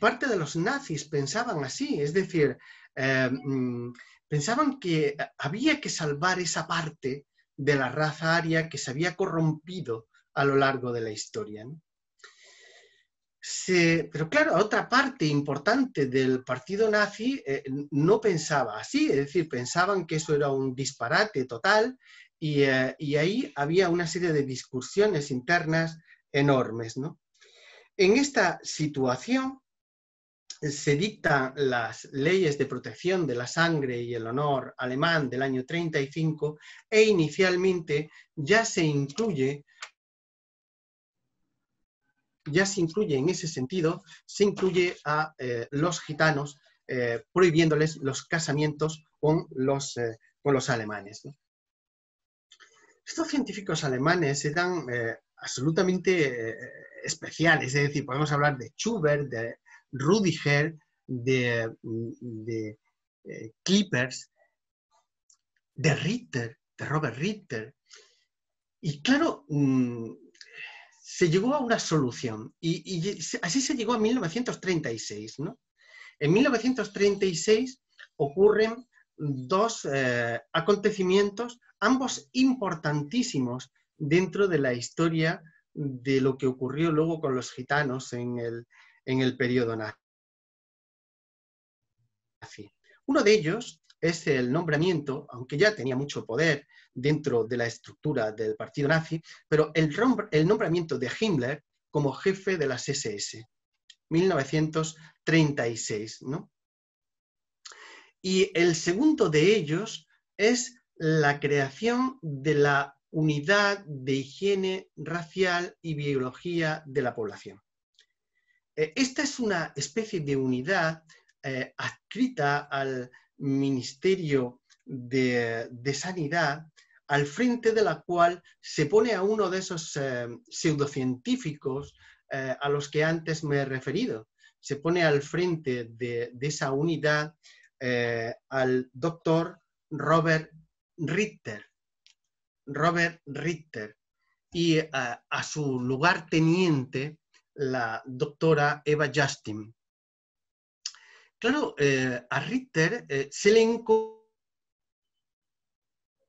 Parte de los nazis pensaban así, es decir, pensaban que había que salvar esa parte de la raza aria que se había corrompido a lo largo de la historia, ¿no? Pero claro, otra parte importante del partido nazi no pensaba así, es decir, pensaban que eso era un disparate total y ahí había una serie de discusiones internas enormes, ¿no? En esta situación se dictan las leyes de protección de la sangre y el honor alemán del año 35 e inicialmente ya se incluye en ese sentido, se incluye a los gitanos prohibiéndoles los casamientos con los alemanes, ¿no? Estos científicos alemanes eran absolutamente especiales, es decir, podemos hablar de Schubert, de Rüdiger, de Klippers, de Ritter, de Robert Ritter. Y claro, se llegó a una solución y así se llegó a 1936, ¿no? En 1936 ocurren dos acontecimientos, ambos importantísimos dentro de la historia de lo que ocurrió luego con los gitanos en el periodo nazi. Uno de ellos es el nombramiento, aunque ya tenía mucho poder dentro de la estructura del partido nazi, pero el nombramiento de Himmler como jefe de las SS, 1936, ¿no? Y el segundo de ellos es la creación de la unidad de higiene racial y biología de la población. Esta es una especie de unidad adscrita al Ministerio de Sanidad, al frente de la cual se pone a uno de esos pseudocientíficos a los que antes me he referido. Se pone al frente de esa unidad al doctor Robert Ritter. Y a su lugarteniente, la doctora Eva Justin. Claro, a Ritter se le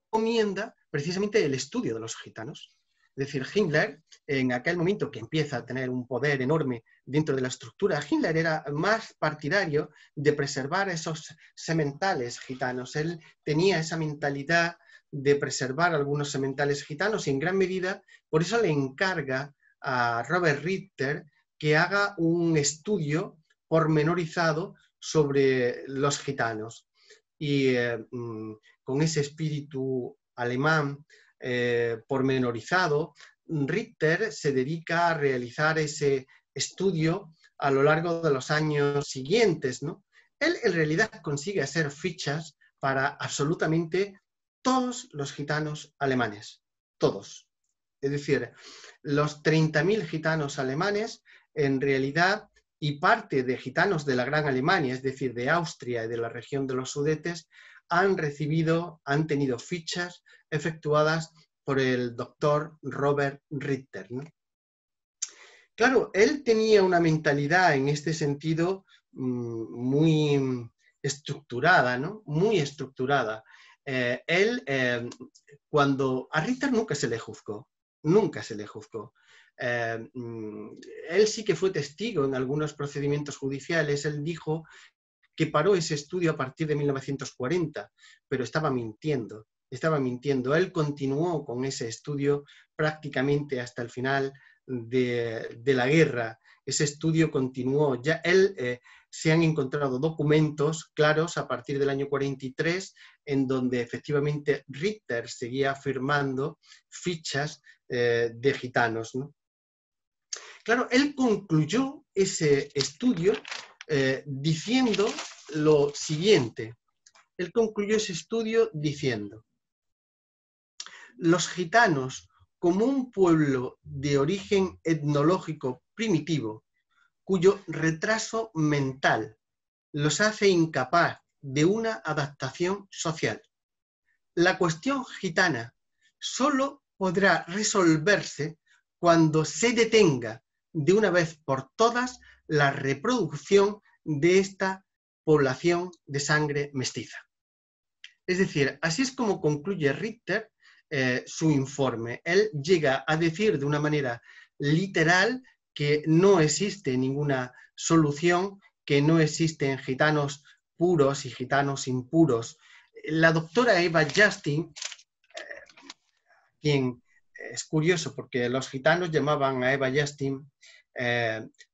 encomienda precisamente el estudio de los gitanos. Es decir, Himmler, en aquel momento que empieza a tener un poder enorme dentro de la estructura, Himmler era más partidario de preservar esos sementales gitanos. Él tenía esa mentalidad de preservar algunos sementales gitanos y en gran medida por eso le encarga a Robert Ritter que haga un estudio pormenorizado sobre los gitanos. Y con ese espíritu alemán pormenorizado, Ritter se dedica a realizar ese estudio a lo largo de los años siguientes, ¿no? Él en realidad consigue hacer fichas para absolutamente todos los gitanos alemanes, todos. Es decir, los 30.000 gitanos alemanes, en realidad, y parte de gitanos de la Gran Alemania, es decir, de Austria y de la región de los Sudetes, han tenido fichas efectuadas por el doctor Robert Ritter, ¿no? Claro, él tenía una mentalidad en este sentido muy estructurada, ¿no? Muy estructurada. Cuando a Ritter nunca se le juzgó. Él sí que fue testigo en algunos procedimientos judiciales. Él dijo que paró ese estudio a partir de 1940, pero estaba mintiendo. Él continuó con ese estudio prácticamente hasta el final de la guerra. Ese estudio continuó. Se han encontrado documentos claros a partir del año 43 en donde efectivamente Ritter seguía firmando fichas de gitanos, ¿no? Claro, él concluyó ese estudio diciendo lo siguiente. Él concluyó ese estudio diciendo: los gitanos, como un pueblo de origen etnológico primitivo, cuyo retraso mental los hace incapaz de una adaptación social. La cuestión gitana solo podrá resolverse cuando se detenga de una vez por todas la reproducción de esta población de sangre mestiza. Es decir, así es como concluye Ritter su informe. Él llega a decir de una manera literal que no existe ninguna solución, que no existen gitanos puros y gitanos impuros. La doctora Eva Justin, quien es curioso porque los gitanos llamaban a Eva Justin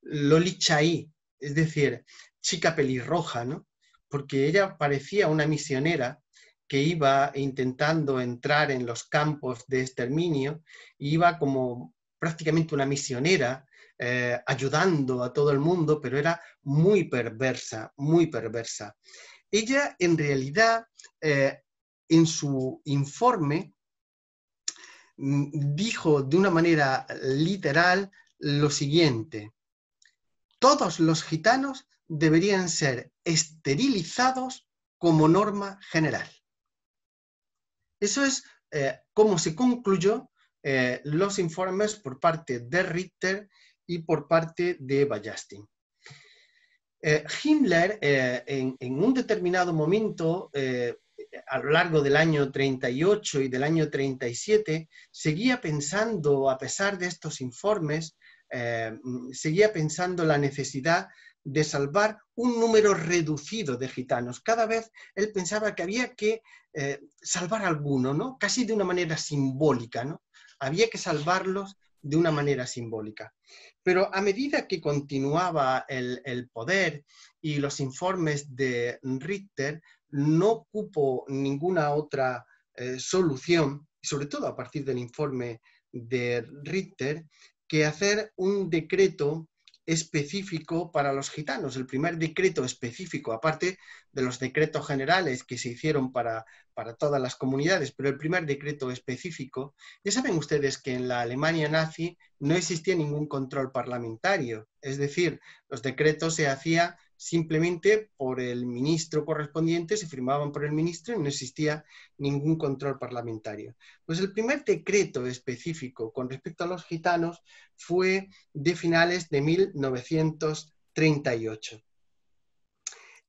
Loli Chai, es decir, chica pelirroja, ¿no? Porque ella parecía una misionera que iba intentando entrar en los campos de exterminio, y iba como prácticamente una misionera, ayudando a todo el mundo, pero era muy perversa, muy perversa. Ella, en realidad, en su informe, dijo de una manera literal lo siguiente: todos los gitanos deberían ser esterilizados como norma general. Eso es cómo se concluyó los informes por parte de Ritter y por parte de Eva Justin. Himmler, en un determinado momento, a lo largo del año 38 y del año 37, seguía pensando, a pesar de estos informes, seguía pensando la necesidad de salvar un número reducido de gitanos. Cada vez él pensaba que había que salvar a alguno, ¿no? Casi de una manera simbólica, ¿no? Había que salvarlos de una manera simbólica. Pero a medida que continuaba el poder y los informes de Ritter, no cupo ninguna otra solución, sobre todo a partir del informe de Ritter, que hacer un decreto específico para los gitanos, el primer decreto específico, aparte de los decretos generales que se hicieron para todas las comunidades, pero el primer decreto específico. Ya saben ustedes que en la Alemania nazi no existía ningún control parlamentario, es decir, los decretos se hacían simplemente por el ministro correspondiente, se firmaban por el ministro y no existía ningún control parlamentario. Pues el primer decreto específico con respecto a los gitanos fue de finales de 1938,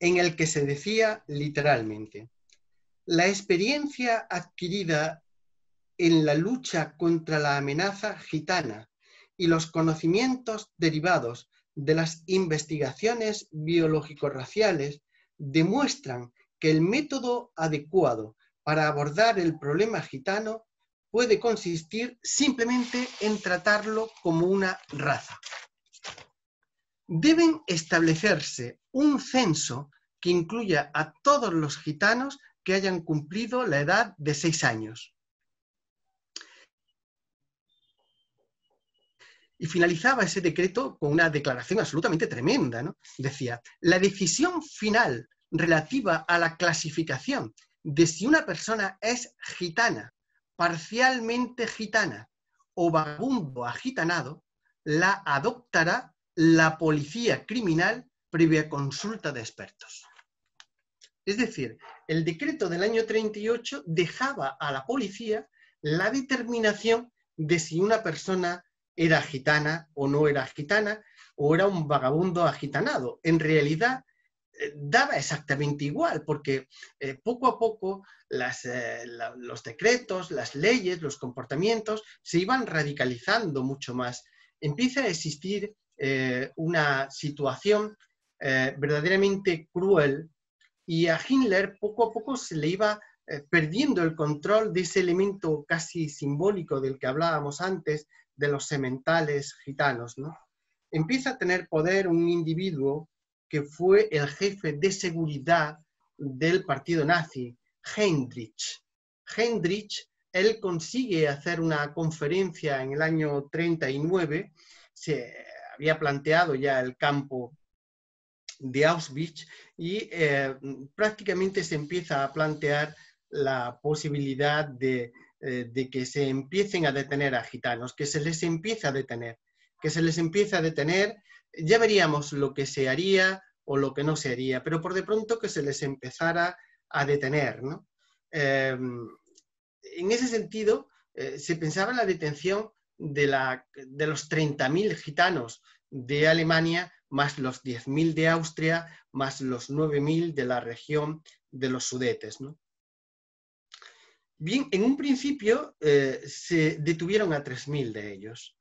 en el que se decía literalmente: la experiencia adquirida en la lucha contra la amenaza gitana y los conocimientos derivados de las investigaciones biológico-raciales demuestran que el método adecuado para abordar el problema gitano puede consistir simplemente en tratarlo como una raza. Deben establecerse un censo que incluya a todos los gitanos que hayan cumplido la edad de 6 años. Y finalizaba ese decreto con una declaración absolutamente tremenda, ¿no? Decía: la decisión final relativa a la clasificación de si una persona es gitana, parcialmente gitana o vagabundo agitanado, la adoptará la policía criminal previa consulta de expertos. Es decir, el decreto del año 38 dejaba a la policía la determinación de si una persona era gitana o no era gitana, o era un vagabundo agitanado. En realidad, daba exactamente igual, porque poco a poco los decretos, las leyes, los comportamientos se iban radicalizando mucho más. Empieza a existir una situación verdaderamente cruel, y a Himmler poco a poco se le iba perdiendo el control de ese elemento casi simbólico del que hablábamos antes, de los sementales gitanos, ¿no? Empieza a tener poder un individuo que fue el jefe de seguridad del partido nazi, Heydrich. Heydrich, él consigue hacer una conferencia en el año 39, se había planteado ya el campo de Auschwitz y prácticamente se empieza a plantear la posibilidad de que se empiecen a detener a gitanos, que se les empiece a detener, ya veríamos lo que se haría o lo que no se haría, pero por de pronto que se les empezara a detener, ¿no? En ese sentido, se pensaba en la detención de los 30.000 gitanos de Alemania, más los 10.000 de Austria, más los 9.000 de la región de los Sudetes, ¿no? Bien, en un principio se detuvieron a 3.000 de ellos.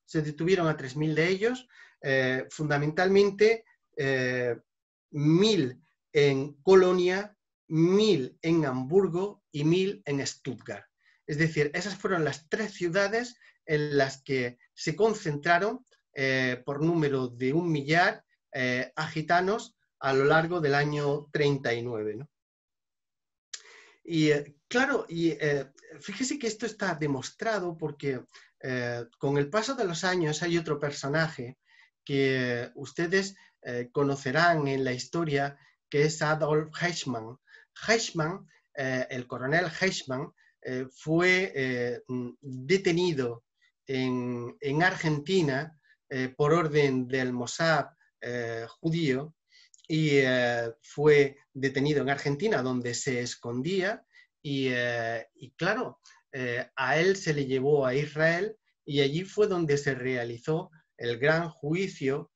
Fundamentalmente 1.000 en Colonia, 1.000 en Hamburgo y 1.000 en Stuttgart. Es decir, esas fueron las 3 ciudades en las que se concentraron por número de 1 millar a gitanos a lo largo del año 39, ¿no? Y claro, fíjese que esto está demostrado porque con el paso de los años hay otro personaje que ustedes conocerán en la historia, que es Adolf Eichmann. Eichmann, el coronel Eichmann, fue detenido en Argentina por orden del Mossad judío, y fue detenido en Argentina, donde se escondía, y claro, a él se le llevó a Israel, y allí fue donde se realizó el gran juicio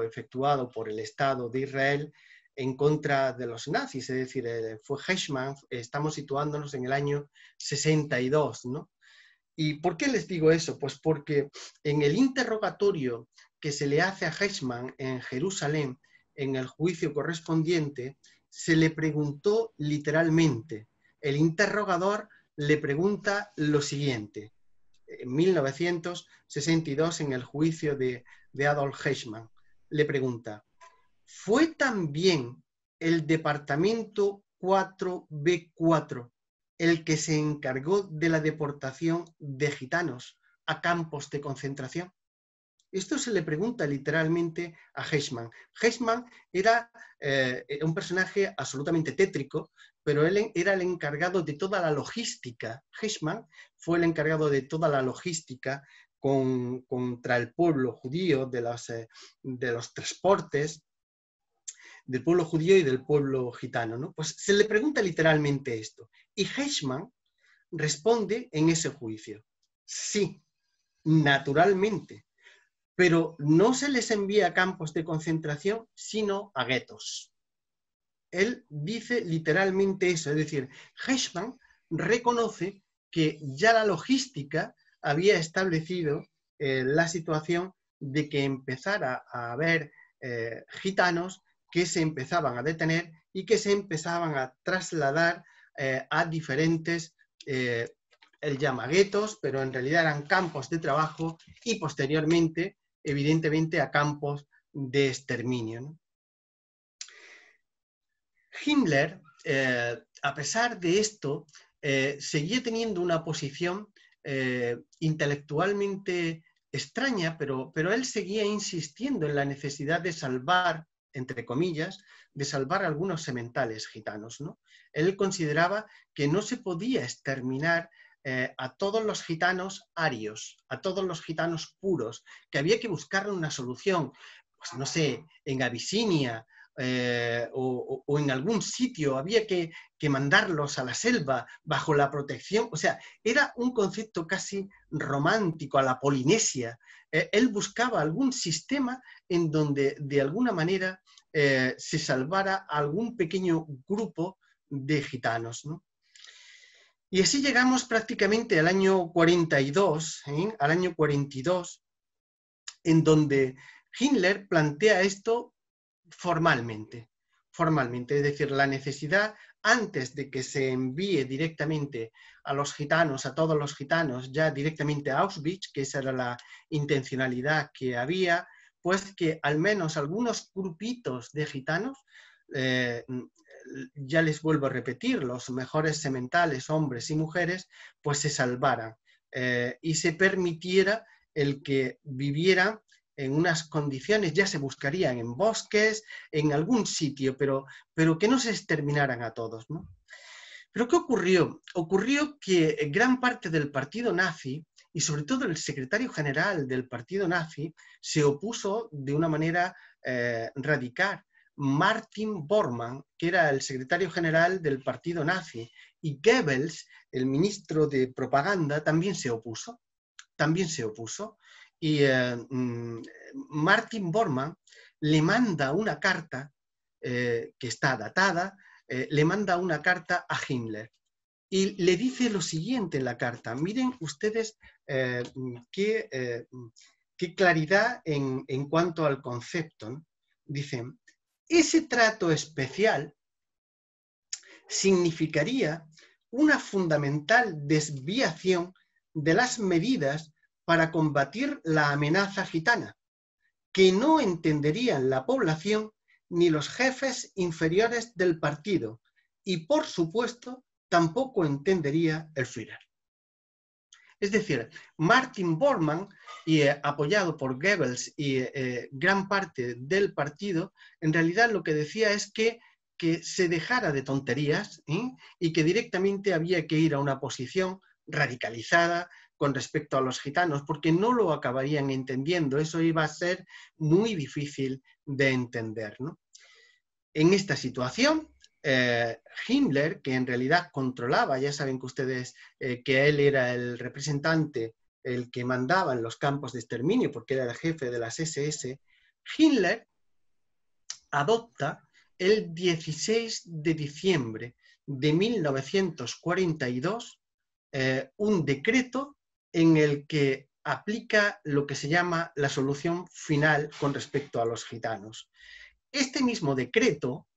efectuado por el Estado de Israel en contra de los nazis. Es decir, fue Eichmann, estamos situándonos en el año 62, ¿no? ¿Y por qué les digo eso? Pues porque en el interrogatorio que se le hace a Eichmann en Jerusalén, en el juicio correspondiente, se le preguntó literalmente. El interrogador le pregunta lo siguiente. En 1962, en el juicio de Adolf Eichmann, le pregunta: ¿fue también el departamento 4B4 el que se encargó de la deportación de gitanos a campos de concentración? Esto se le pregunta literalmente a Eichmann. Eichmann era un personaje absolutamente tétrico, pero él era el encargado de toda la logística. Eichmann fue el encargado de toda la logística contra el pueblo judío, de los transportes, del pueblo judío y del pueblo gitano, ¿no? Pues se le pregunta literalmente esto. Y Eichmann responde en ese juicio: sí, naturalmente, pero no se les envía a campos de concentración, sino a guetos. Él dice literalmente eso, es decir, Eichmann reconoce que ya la logística había establecido la situación de que empezara a haber gitanos que se empezaban a detener y que se empezaban a trasladar a diferentes, él llama guetos, pero en realidad eran campos de trabajo, y posteriormente, evidentemente, a campos de exterminio, ¿no? Himmler, a pesar de esto, seguía teniendo una posición intelectualmente extraña, pero él seguía insistiendo en la necesidad de salvar, entre comillas, de salvar a algunos sementales gitanos, ¿no? Él consideraba que no se podía exterminar a todos los gitanos arios, a todos los gitanos puros, que había que buscar una solución, pues no sé, en Abisinia, o en algún sitio, había que mandarlos a la selva bajo la protección. O sea, era un concepto casi romántico, a la Polinesia. Él buscaba algún sistema en donde de alguna manera se salvara a algún pequeño grupo de gitanos, ¿no? Y así llegamos prácticamente al año 42, al año 42, en donde Himmler plantea esto formalmente, es decir, la necesidad, antes de que se envíe directamente a los gitanos, a todos los gitanos, ya directamente a Auschwitz, que esa era la intencionalidad que había, pues que al menos algunos grupitos de gitanos, ya les vuelvo a repetir, los mejores sementales, hombres y mujeres, pues se salvaran y se permitiera el que vivieran en unas condiciones, ya se buscarían en bosques, en algún sitio, pero que no se exterminaran a todos, ¿no? ¿Pero qué ocurrió? Ocurrió que gran parte del partido nazi, y sobre todo el secretario general del partido nazi, se opuso de una manera radical. Martin Bormann, que era el secretario general del partido nazi, y Goebbels, el ministro de propaganda, también se opuso. Y Martin Bormann le manda una carta que está datada, le manda una carta a Himmler y le dice lo siguiente en la carta. Miren ustedes qué claridad en cuanto al concepto, ¿no? Dicen: ese trato especial significaría una fundamental desviación de las medidas para combatir la amenaza gitana, que no entenderían la población ni los jefes inferiores del partido, y por supuesto tampoco entendería el Führer. Es decir, Martin Bormann, apoyado por Goebbels y gran parte del partido, en realidad lo que decía es que se dejara de tonterías y que directamente había que ir a una posición radicalizada con respecto a los gitanos, porque no lo acabarían entendiendo. Eso iba a ser muy difícil de entender, ¿no? En esta situación, Himmler, que en realidad controlaba, ya saben que ustedes que él era el representante, el que mandaba en los campos de exterminio, porque era el jefe de las SS, Himmler adopta el 16 de diciembre de 1942 un decreto en el que aplica lo que se llama la solución final con respecto a los gitanos. Este mismo decreto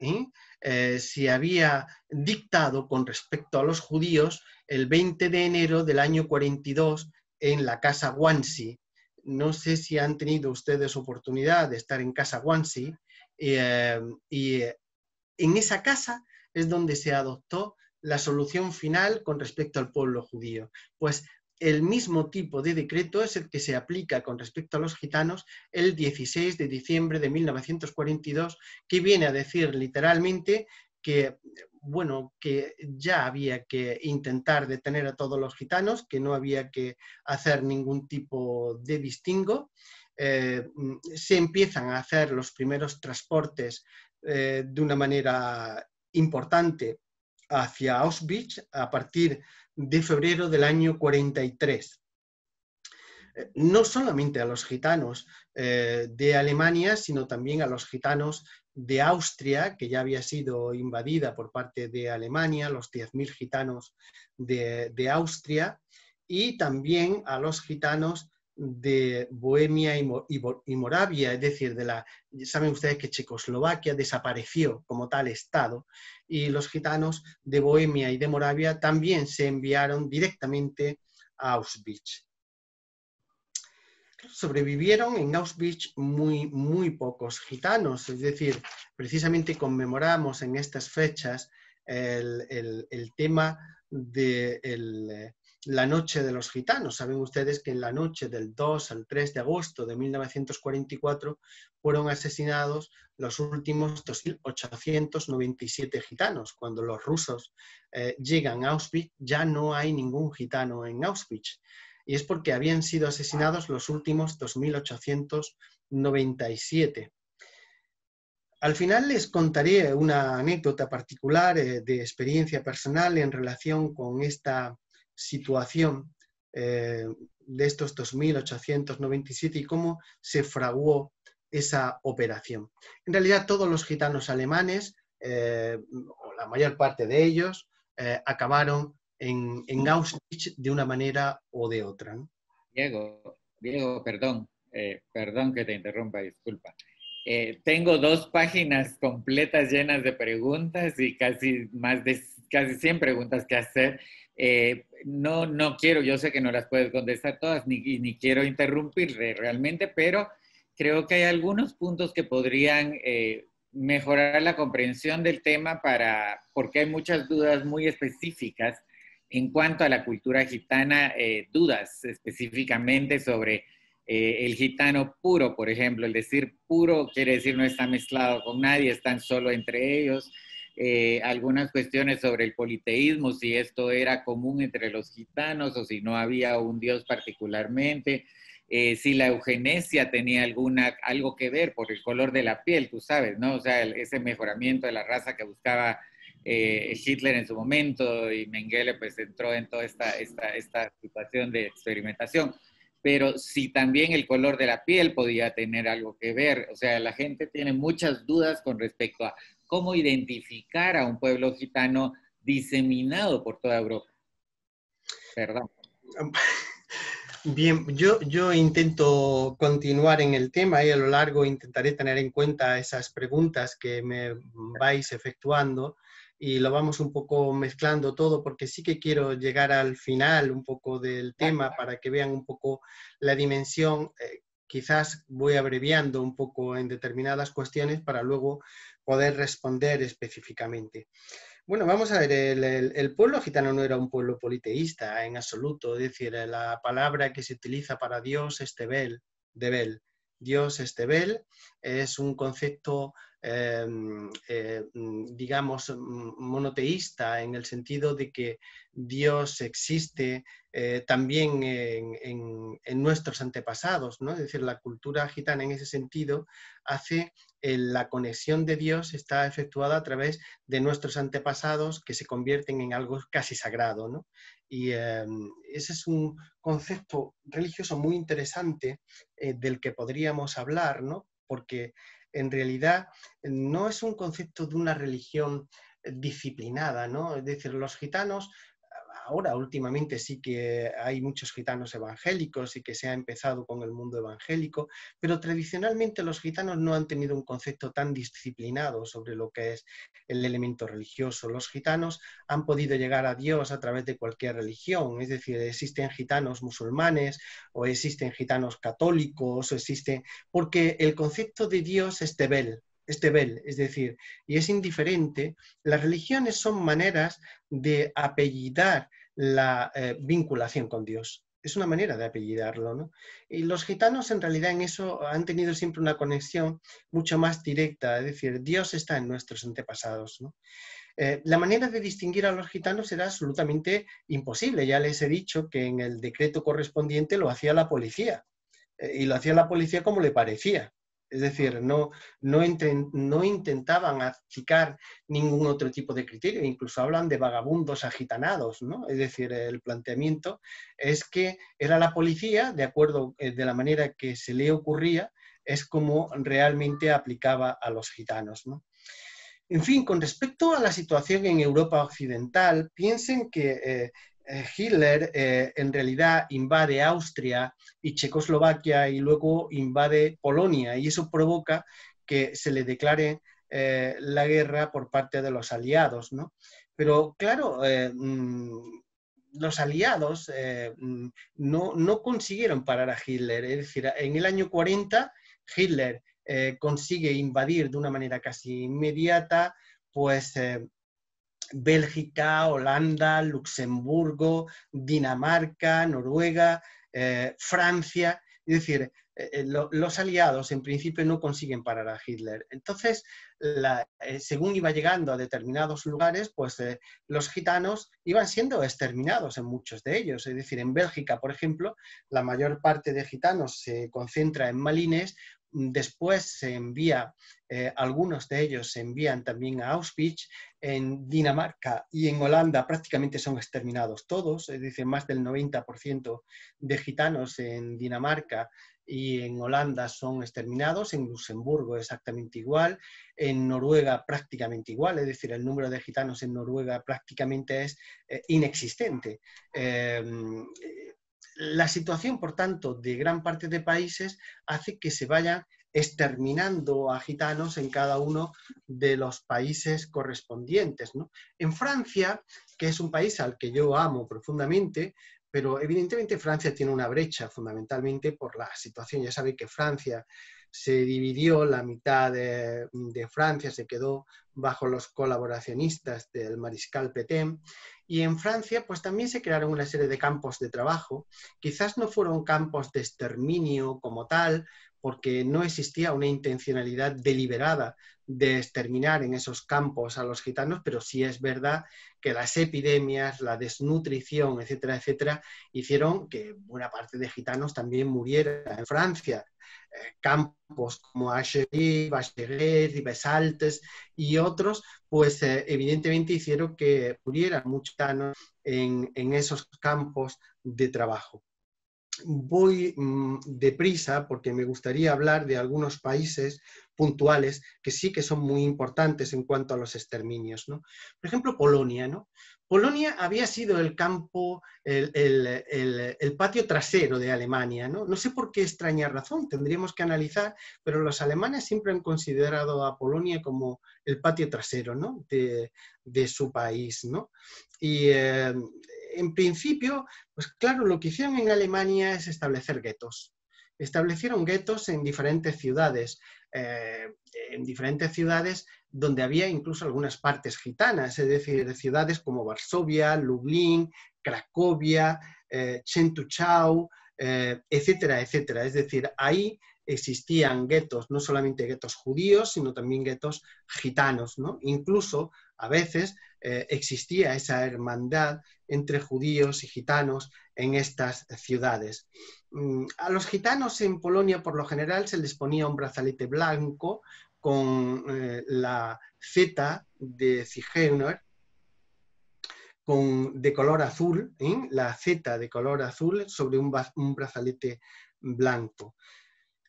se había dictado con respecto a los judíos el 20 de enero del año 42 en la Casa Wansi. No sé si han tenido ustedes oportunidad de estar en Casa Wansi, y en esa casa es donde se adoptó la solución final con respecto al pueblo judío. Pues el mismo tipo de decreto es el que se aplica con respecto a los gitanos el 16 de diciembre de 1942, que viene a decir literalmente que, bueno, que ya había que intentar detener a todos los gitanos, que no había que hacer ningún tipo de distingo. Se empiezan a hacer los primeros transportes de una manera importante hacia Auschwitz a partir de febrero del año 43. No solamente a los gitanos de Alemania, sino también a los gitanos de Austria, que ya había sido invadida por parte de Alemania, los 10.000 gitanos de Austria, y también a los gitanos de Bohemia y Moravia, es decir, saben ustedes que Checoslovaquia desapareció como tal estado, y los gitanos de Bohemia y de Moravia también se enviaron directamente a Auschwitz. Sobrevivieron en Auschwitz muy pocos gitanos, es decir, precisamente conmemoramos en estas fechas el tema de la noche de los gitanos. Saben ustedes que en la noche del 2 al 3 de agosto de 1944 fueron asesinados los últimos 2.897 gitanos. Cuando los rusos llegan a Auschwitz, ya no hay ningún gitano en Auschwitz. Y es porque habían sido asesinados los últimos 2.897. Al final les contaré una anécdota particular de experiencia personal en relación con esta situación de estos 2.897 y cómo se fraguó esa operación. En realidad todos los gitanos alemanes, o la mayor parte de ellos, acabaron en Auschwitz de una manera o de otra, ¿no? Diego, perdón que te interrumpa, disculpa. Tengo 2 páginas completas llenas de preguntas y casi 100 preguntas que hacer. No quiero, yo sé que no las puedes contestar todas, ni quiero interrumpir realmente, pero creo que hay algunos puntos que podrían mejorar la comprensión del tema porque hay muchas dudas muy específicas en cuanto a la cultura gitana, dudas específicamente sobre el gitano puro, por ejemplo. El decir puro quiere decir no está mezclado con nadie, están solo entre ellos. Algunas cuestiones sobre el politeísmo, si esto era común entre los gitanos o si no había un dios particularmente. Si la eugenesia tenía algo que ver por el color de la piel, tú sabes, ¿no? O sea, ese mejoramiento de la raza que buscaba Hitler en su momento, y Mengele pues entró en toda esta situación de experimentación. Pero si también el color de la piel podía tener algo que ver. O sea, la gente tiene muchas dudas con respecto a cómo identificar a un pueblo gitano diseminado por toda Europa. Perdón. Bien, yo intento continuar en el tema y a lo largo intentaré tener en cuenta esas preguntas que me vais efectuando y lo vamos un poco mezclando todo porque sí que quiero llegar al final un poco del tema para que vean un poco la dimensión. Quizás voy abreviando un poco en determinadas cuestiones para luego poder responder específicamente. Bueno, vamos a ver, el pueblo gitano no era un pueblo politeísta en absoluto, es decir, la palabra que se utiliza para Dios es Tebel, Debel. Dios es Tebel, es un concepto, digamos, monoteísta en el sentido de que Dios existe también en nuestros antepasados, ¿no? Es decir, la cultura gitana en ese sentido hace la conexión de Dios está efectuada a través de nuestros antepasados que se convierten en algo casi sagrado, ¿no? Y ese es un concepto religioso muy interesante del que podríamos hablar, ¿no? Porque en realidad no es un concepto de una religión disciplinada, ¿no? Es decir, los gitanos ahora últimamente sí que hay muchos gitanos evangélicos y que se ha empezado con el mundo evangélico, pero tradicionalmente los gitanos no han tenido un concepto tan disciplinado sobre lo que es el elemento religioso. Los gitanos han podido llegar a Dios a través de cualquier religión, es decir, existen gitanos musulmanes o existen gitanos católicos, o existen, porque el concepto de Dios es tebel, es decir, y es indiferente. Las religiones son maneras de apellidar la vinculación con Dios. Es una manera de apellidarlo, ¿no? Y los gitanos en realidad en eso han tenido siempre una conexión mucho más directa, es decir, Dios está en nuestros antepasados, ¿no? La manera de distinguir a los gitanos era absolutamente imposible. Ya les he dicho que en el decreto correspondiente lo hacía la policía, y lo hacía la policía como le parecía. Es decir, no intentaban aplicar ningún otro tipo de criterio, incluso hablan de vagabundos agitanados, ¿no? Es decir, el planteamiento es que era la policía, de acuerdo de la manera que se le ocurría, es como realmente aplicaba a los gitanos, ¿no? En fin, con respecto a la situación en Europa Occidental, piensen que Hitler en realidad invade Austria y Checoslovaquia y luego invade Polonia, y eso provoca que se le declare la guerra por parte de los aliados, ¿no? Pero claro, los aliados no consiguieron parar a Hitler, es decir, en el año 40 Hitler consigue invadir de una manera casi inmediata, pues Bélgica, Holanda, Luxemburgo, Dinamarca, Noruega, Francia. Es decir, los aliados en principio no consiguen parar a Hitler. Entonces, según iba llegando a determinados lugares, pues los gitanos iban siendo exterminados en muchos de ellos. Es decir, en Bélgica, por ejemplo, la mayor parte de gitanos se concentra en Malines. Después se envía, algunos de ellos se envían también a Auschwitz. En Dinamarca y en Holanda prácticamente son exterminados todos, es decir, más del 90% de gitanos en Dinamarca y en Holanda son exterminados, en Luxemburgo exactamente igual, en Noruega prácticamente igual, es decir, el número de gitanos en Noruega prácticamente es inexistente. La situación, por tanto, de gran parte de países hace que se vayan exterminando a gitanos en cada uno de los países correspondientes, ¿no? En Francia, que es un país al que yo amo profundamente, pero evidentemente Francia tiene una brecha fundamentalmente por la situación. Ya sabéis que Francia se dividió, la mitad de Francia se quedó bajo los colaboracionistas del mariscal Pétain, y en Francia pues también se crearon una serie de campos de trabajo. Quizás no fueron campos de exterminio como tal, porque no existía una intencionalidad deliberada de exterminar en esos campos a los gitanos, pero sí es verdad que las epidemias, la desnutrición, etcétera, etcétera, hicieron que buena parte de gitanos también muriera en Francia. Campos como Achery, Bachelet, Rivesaltes y otros, pues evidentemente hicieron que murieran muchos gitanos en esos campos de trabajo. Voy deprisa porque me gustaría hablar de algunos países puntuales que sí que son muy importantes en cuanto a los exterminios, ¿no? Por ejemplo, Polonia, ¿no? Polonia había sido el campo, el patio trasero de Alemania, ¿no? No sé por qué extraña razón, tendríamos que analizar, pero los alemanes siempre han considerado a Polonia como el patio trasero, ¿no? de su país, ¿no? Y en principio, pues claro, lo que hicieron en Alemania es establecer guetos. Establecieron guetos en diferentes ciudades donde había incluso algunas partes gitanas, es decir, ciudades como Varsovia, Lublin, Cracovia, Chentuchau, etcétera, etcétera. Es decir, ahí existían guetos, no solamente guetos judíos, sino también guetos gitanos, ¿no? Incluso a veces existía esa hermandad entre judíos y gitanos en estas ciudades. A los gitanos en Polonia por lo general se les ponía un brazalete blanco con la Z de Zigeuner de color azul, la Z de color azul sobre un brazalete blanco.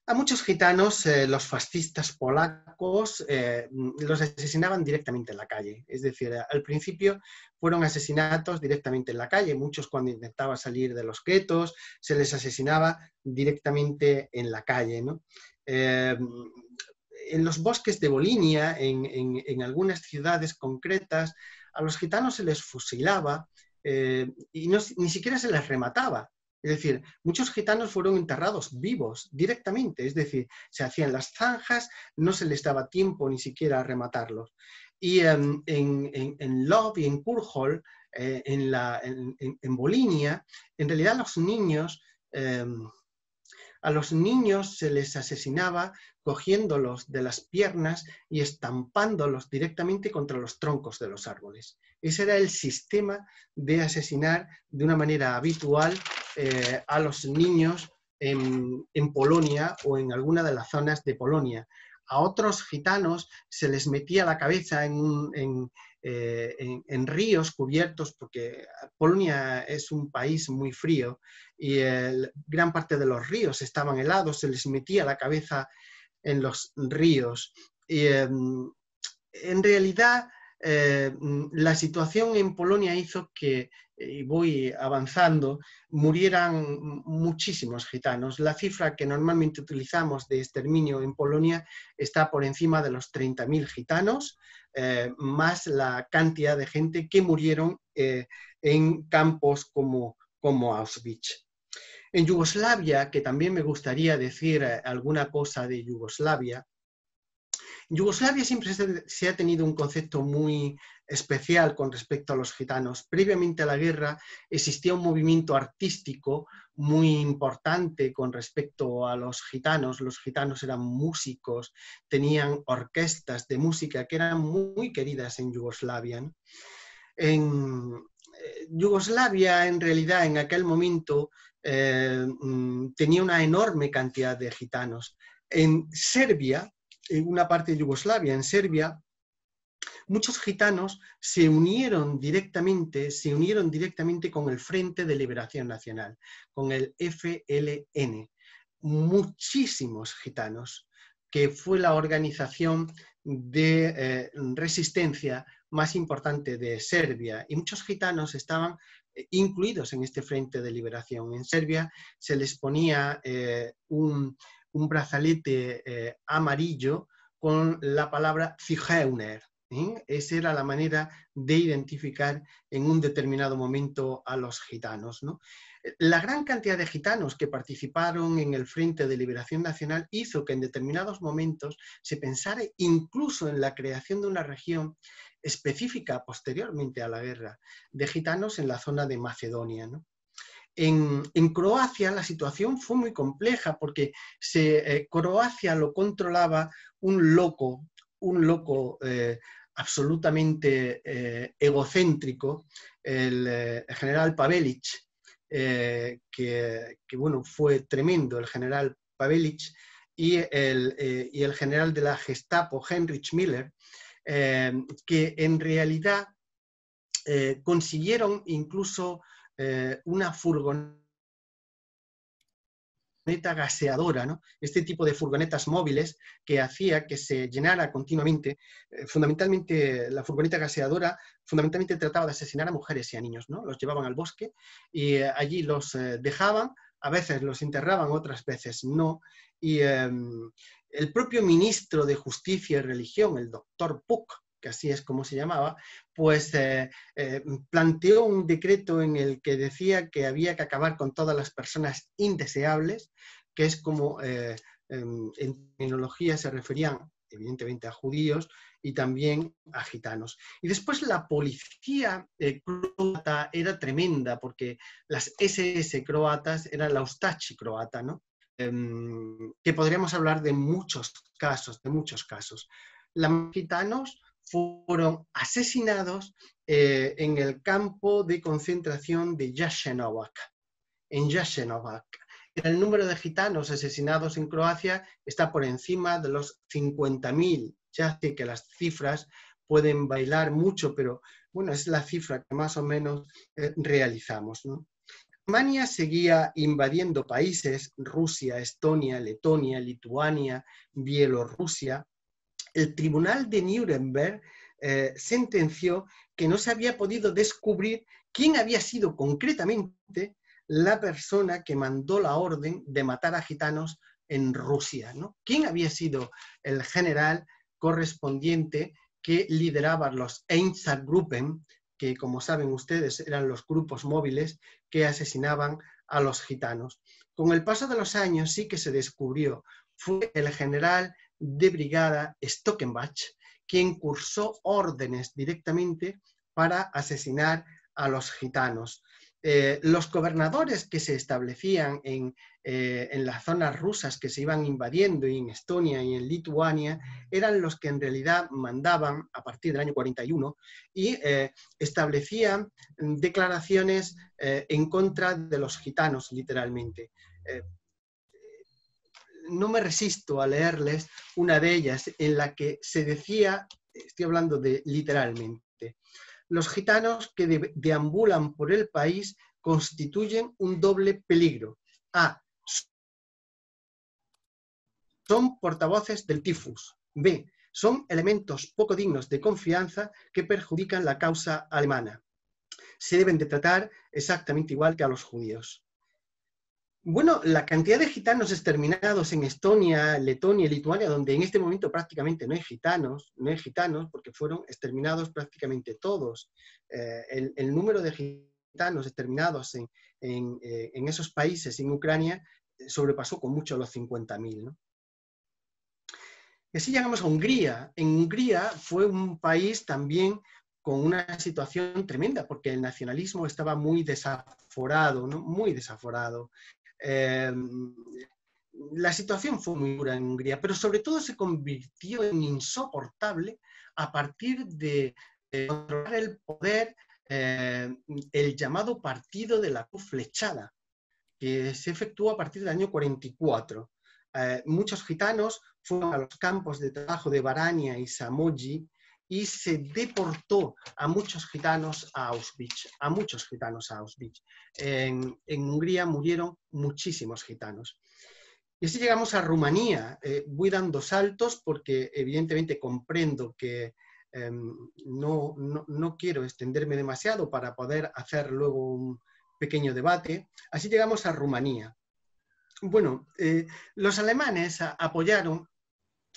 A muchos gitanos, los fascistas polacos, los asesinaban directamente en la calle. Es decir, al principio fueron asesinatos directamente en la calle. Muchos, cuando intentaban salir de los guetos, se les asesinaba directamente en la calle, ¿no? En los bosques de Volinia, en algunas ciudades concretas, a los gitanos se les fusilaba y ni siquiera se les remataba. Es decir, muchos gitanos fueron enterrados vivos directamente, es decir, se hacían las zanjas, no se les daba tiempo ni siquiera a rematarlos. Y en Lodz y en Kurhol, en Volinia, en realidad a los niños se les asesinaba cogiéndolos de las piernas y estampándolos directamente contra los troncos de los árboles. Ese era el sistema de asesinar de una manera habitual a los niños en Polonia o en alguna de las zonas de Polonia. A otros gitanos se les metía la cabeza en ríos cubiertos, porque Polonia es un país muy frío y gran parte de los ríos estaban helados, se les metía la cabeza en los ríos. Y en realidad la situación en Polonia hizo que, y voy avanzando, murieran muchísimos gitanos. La cifra que normalmente utilizamos de exterminio en Polonia está por encima de los 30.000 gitanos, más la cantidad de gente que murieron en campos como Auschwitz. En Yugoslavia, que también me gustaría decir alguna cosa de Yugoslavia, en Yugoslavia siempre se ha tenido un concepto muy especial con respecto a los gitanos. Previamente a la guerra existía un movimiento artístico muy importante con respecto a los gitanos. Los gitanos eran músicos, tenían orquestas de música que eran muy queridas en Yugoslavia, ¿no? En Yugoslavia, en realidad, en aquel momento tenía una enorme cantidad de gitanos. En Serbia, en una parte de Yugoslavia, en Serbia, muchos gitanos se unieron directamente con el Frente de Liberación Nacional, con el FLN. Muchísimos gitanos, que fue la organización de resistencia más importante de Serbia, y muchos gitanos estaban incluidos en este Frente de Liberación. En Serbia se les ponía un brazalete amarillo con la palabra Zigeuner. Esa era la manera de identificar en un determinado momento a los gitanos, ¿no? La gran cantidad de gitanos que participaron en el Frente de Liberación Nacional hizo que en determinados momentos se pensara incluso en la creación de una región específica posteriormente a la guerra de gitanos en la zona de Macedonia, ¿no? En Croacia la situación fue muy compleja porque Croacia lo controlaba un loco absolutamente egocéntrico, el general Pavelić, que bueno, fue tremendo el general Pavelić, y el general de la Gestapo, Heinrich Miller, que en realidad consiguieron incluso una furgoneta gaseadora, ¿no? Este tipo de furgonetas móviles que hacía que se llenara continuamente. Fundamentalmente, la furgoneta gaseadora fundamentalmente trataba de asesinar a mujeres y a niños, ¿no? Los llevaban al bosque y allí los dejaban, a veces los enterraban, otras veces no. Y el propio ministro de Justicia y Religión, el doctor Puck, que así es como se llamaba, pues planteó un decreto en el que decía que había que acabar con todas las personas indeseables, que es como en terminología se referían evidentemente a judíos y también a gitanos. Y después la policía croata era tremenda, porque las SS croatas eran la Ustashi croata, ¿no? Que podríamos hablar de muchos casos, Los gitanos fueron asesinados en el campo de concentración de Jasenovac. En Jasenovac. El número de gitanos asesinados en Croacia está por encima de los 50.000. Ya sé que las cifras pueden bailar mucho, pero bueno, es la cifra que más o menos realizamos, ¿no? Alemania seguía invadiendo países, Rusia, Estonia, Letonia, Lituania, Bielorrusia. El Tribunal de Nuremberg sentenció que no se había podido descubrir quién había sido concretamente la persona que mandó la orden de matar a gitanos en Rusia, ¿no? ¿Quién había sido el general correspondiente que lideraba los Einsatzgruppen, que, como saben ustedes, eran los grupos móviles que asesinaban a los gitanos? Con el paso de los años sí que se descubrió. Fue el general de brigada Stockenbach quien cursó órdenes directamente para asesinar a los gitanos. Los gobernadores que se establecían en las zonas rusas que se iban invadiendo, y en Estonia y en Lituania, eran los que en realidad mandaban a partir del año 41 y establecían declaraciones en contra de los gitanos, literalmente. No me resisto a leerles una de ellas en la que se decía, estoy hablando de literalmente: los gitanos que deambulan por el país constituyen un doble peligro. A. Son portavoces del tifus. B. Son elementos poco dignos de confianza que perjudican la causa alemana. Se deben de tratar exactamente igual que a los judíos. Bueno, la cantidad de gitanos exterminados en Estonia, Letonia y Lituania, donde en este momento prácticamente no hay gitanos porque fueron exterminados prácticamente todos. El número de gitanos exterminados en esos países, en Ucrania, sobrepasó con mucho los 50.000, ¿no? Y así llegamos a Hungría. En Hungría fue un país también con una situación tremenda, porque el nacionalismo estaba muy desaforado, ¿no? Muy desaforado. La situación fue muy dura en Hungría, pero sobre todo se convirtió en insoportable a partir de controlar el poder el llamado Partido de la Cruz Flechada, que se efectuó a partir del año 44. Muchos gitanos fueron a los campos de trabajo de Barania y Samogi y se deportó a muchos gitanos a Auschwitz. En Hungría murieron muchísimos gitanos. Y así llegamos a Rumanía. Voy dando saltos porque evidentemente comprendo que no quiero extenderme demasiado para poder hacer luego un pequeño debate. Así llegamos a Rumanía. Bueno, los alemanes apoyaron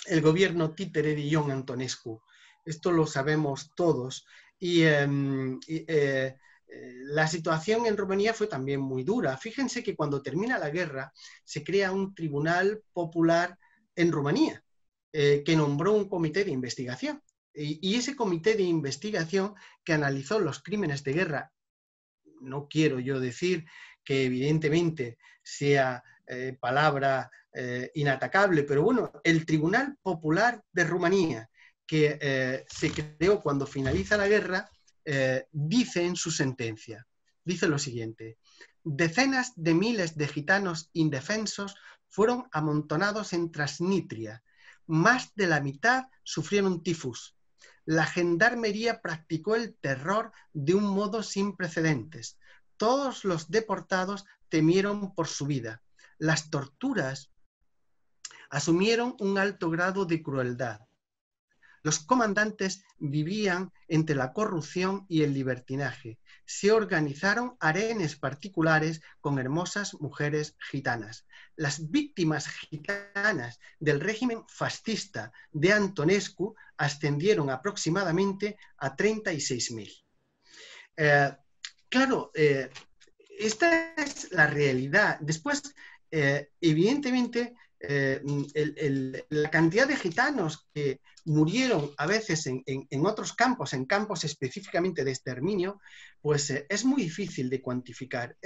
el gobierno títere de Ion Antonescu. Esto lo sabemos todos. Y la situación en Rumanía fue también muy dura. Fíjense que cuando termina la guerra se crea un tribunal popular en Rumanía que nombró un comité de investigación. Y ese comité de investigación que analizó los crímenes de guerra, no quiero yo decir que evidentemente sea palabra inatacable, pero bueno, el Tribunal Popular de Rumanía, que se creó cuando finaliza la guerra, dice en su sentencia, dice lo siguiente: decenas de miles de gitanos indefensos fueron amontonados en Transnistria, más de la mitad sufrieron tifus. La gendarmería practicó el terror de un modo sin precedentes. Todos los deportados temieron por su vida. Las torturas asumieron un alto grado de crueldad. Los comandantes vivían entre la corrupción y el libertinaje. Se organizaron harenes particulares con hermosas mujeres gitanas. Las víctimas gitanas del régimen fascista de Antonescu ascendieron aproximadamente a 36.000. Claro, esta es la realidad. Después, evidentemente, la cantidad de gitanos que murieron a veces en otros campos, en campos específicamente de exterminio, pues es muy difícil de cuantificar,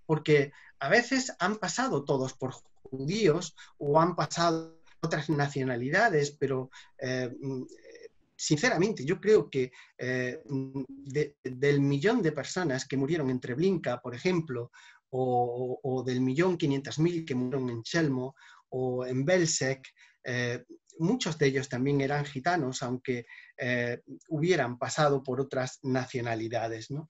porque a veces han pasado todos por judíos o han pasado otras nacionalidades, pero sinceramente yo creo que del millón de personas que murieron en Treblinka, por ejemplo, o del 1.500.000 que murieron en Chelmo o en Belzec, muchos de ellos también eran gitanos, aunque hubieran pasado por otras nacionalidades, ¿no?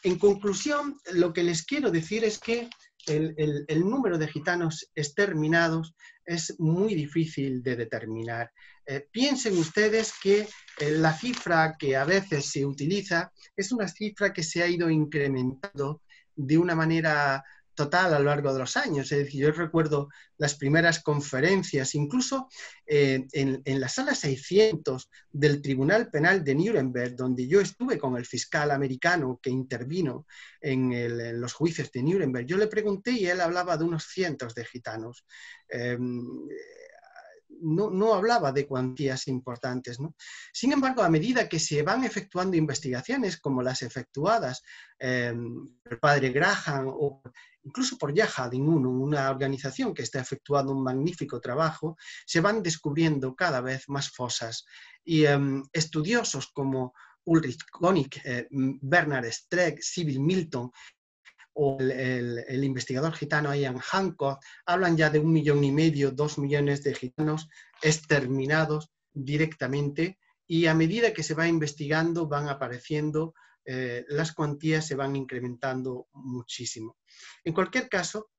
En conclusión, lo que les quiero decir es que el número de gitanos exterminados es muy difícil de determinar. Piensen ustedes que la cifra que a veces se utiliza es una cifra que se ha ido incrementando de una manera total a lo largo de los años. Es decir, yo recuerdo las primeras conferencias, incluso en la sala 600 del Tribunal Penal de Nuremberg, donde yo estuve con el fiscal americano que intervino en los juicios de Nuremberg. Yo le pregunté y él hablaba de unos cientos de gitanos. No hablaba de cuantías importantes, ¿no? Sin embargo, a medida que se van efectuando investigaciones como las efectuadas por el padre Graham o incluso por Yahad Inunu, una organización que está efectuando un magnífico trabajo, se van descubriendo cada vez más fosas. Y estudiosos como Ulrich Konig, Bernard Streeck, Sybil Milton, o el investigador gitano Ian Hancock, hablan ya de 1,5 millones, 2 millones de gitanos exterminados directamente, y a medida que se va investigando van apareciendo, las cuantías se van incrementando muchísimo. En cualquier caso,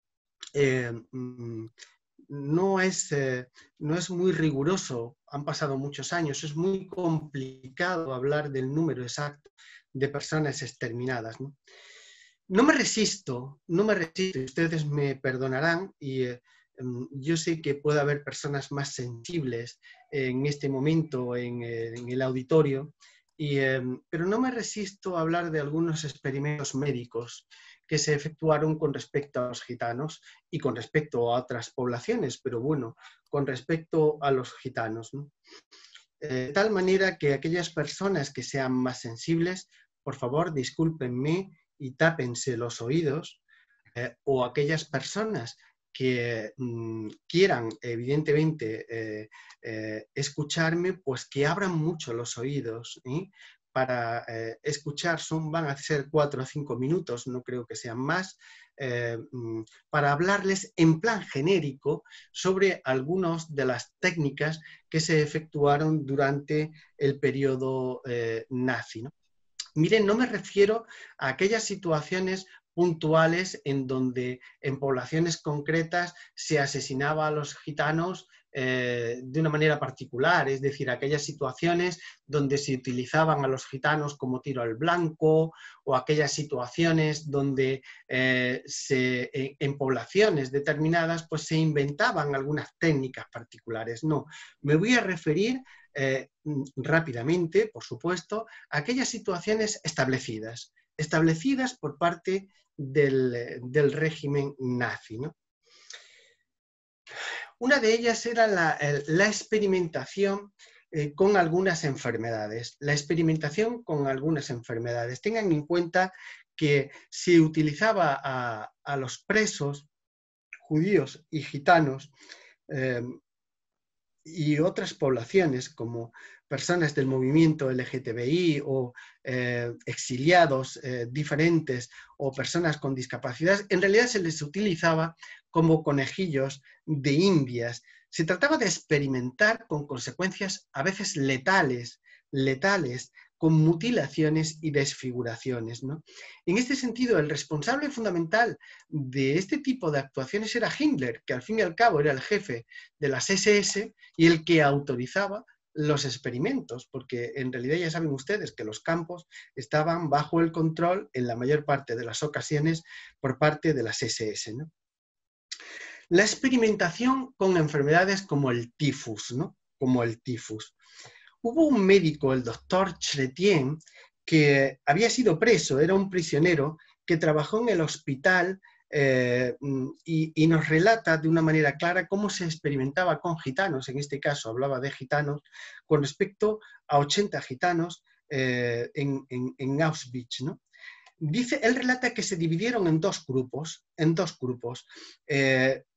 no es muy riguroso, han pasado muchos años, es muy complicado hablar del número exacto de personas exterminadas, ¿no? No me resisto, ustedes me perdonarán, y yo sé que puede haber personas más sensibles en este momento en el auditorio, pero no me resisto a hablar de algunos experimentos médicos que se efectuaron con respecto a los gitanos y con respecto a otras poblaciones, pero bueno, con respecto a los gitanos, ¿no? De tal manera que aquellas personas que sean más sensibles, por favor, discúlpenme y tápense los oídos, o aquellas personas que quieran, evidentemente, escucharme, pues que abran mucho los oídos, para escuchar. Van a ser 4 o 5 minutos, no creo que sean más, para hablarles en plan genérico sobre algunas de las técnicas que se efectuaron durante el periodo nazi, ¿no? Miren, no me refiero a aquellas situaciones puntuales en donde en poblaciones concretas se asesinaba a los gitanos de una manera particular, es decir, aquellas situaciones donde se utilizaban a los gitanos como tiro al blanco, o aquellas situaciones donde en poblaciones determinadas pues se inventaban algunas técnicas particulares. No, me voy a referir rápidamente, por supuesto, a aquellas situaciones establecidas por parte del régimen nazi, ¿no? Una de ellas era la experimentación con algunas enfermedades. La experimentación con algunas enfermedades. Tengan en cuenta que se utilizaba a los presos judíos y gitanos y otras poblaciones como personas del movimiento LGTBI o exiliados diferentes o personas con discapacidad, en realidad se les utilizaba como conejillos de indias. Se trataba de experimentar con consecuencias a veces letales, con mutilaciones y desfiguraciones, ¿no? En este sentido, el responsable fundamental de este tipo de actuaciones era Himmler, que al fin y al cabo era el jefe de las SS y el que autorizaba los experimentos, porque en realidad ya saben ustedes que los campos estaban bajo el control en la mayor parte de las ocasiones por parte de las SS, ¿no? La experimentación con enfermedades como el tifus, ¿no? Como el tifus. Hubo un médico, el doctor Chrétien, que había sido preso, era un prisionero que trabajó en el hospital y nos relata de una manera clara cómo se experimentaba con gitanos, en este caso hablaba de gitanos, con respecto a 80 gitanos en Auschwitz, ¿no? Él relata que se dividieron en dos grupos,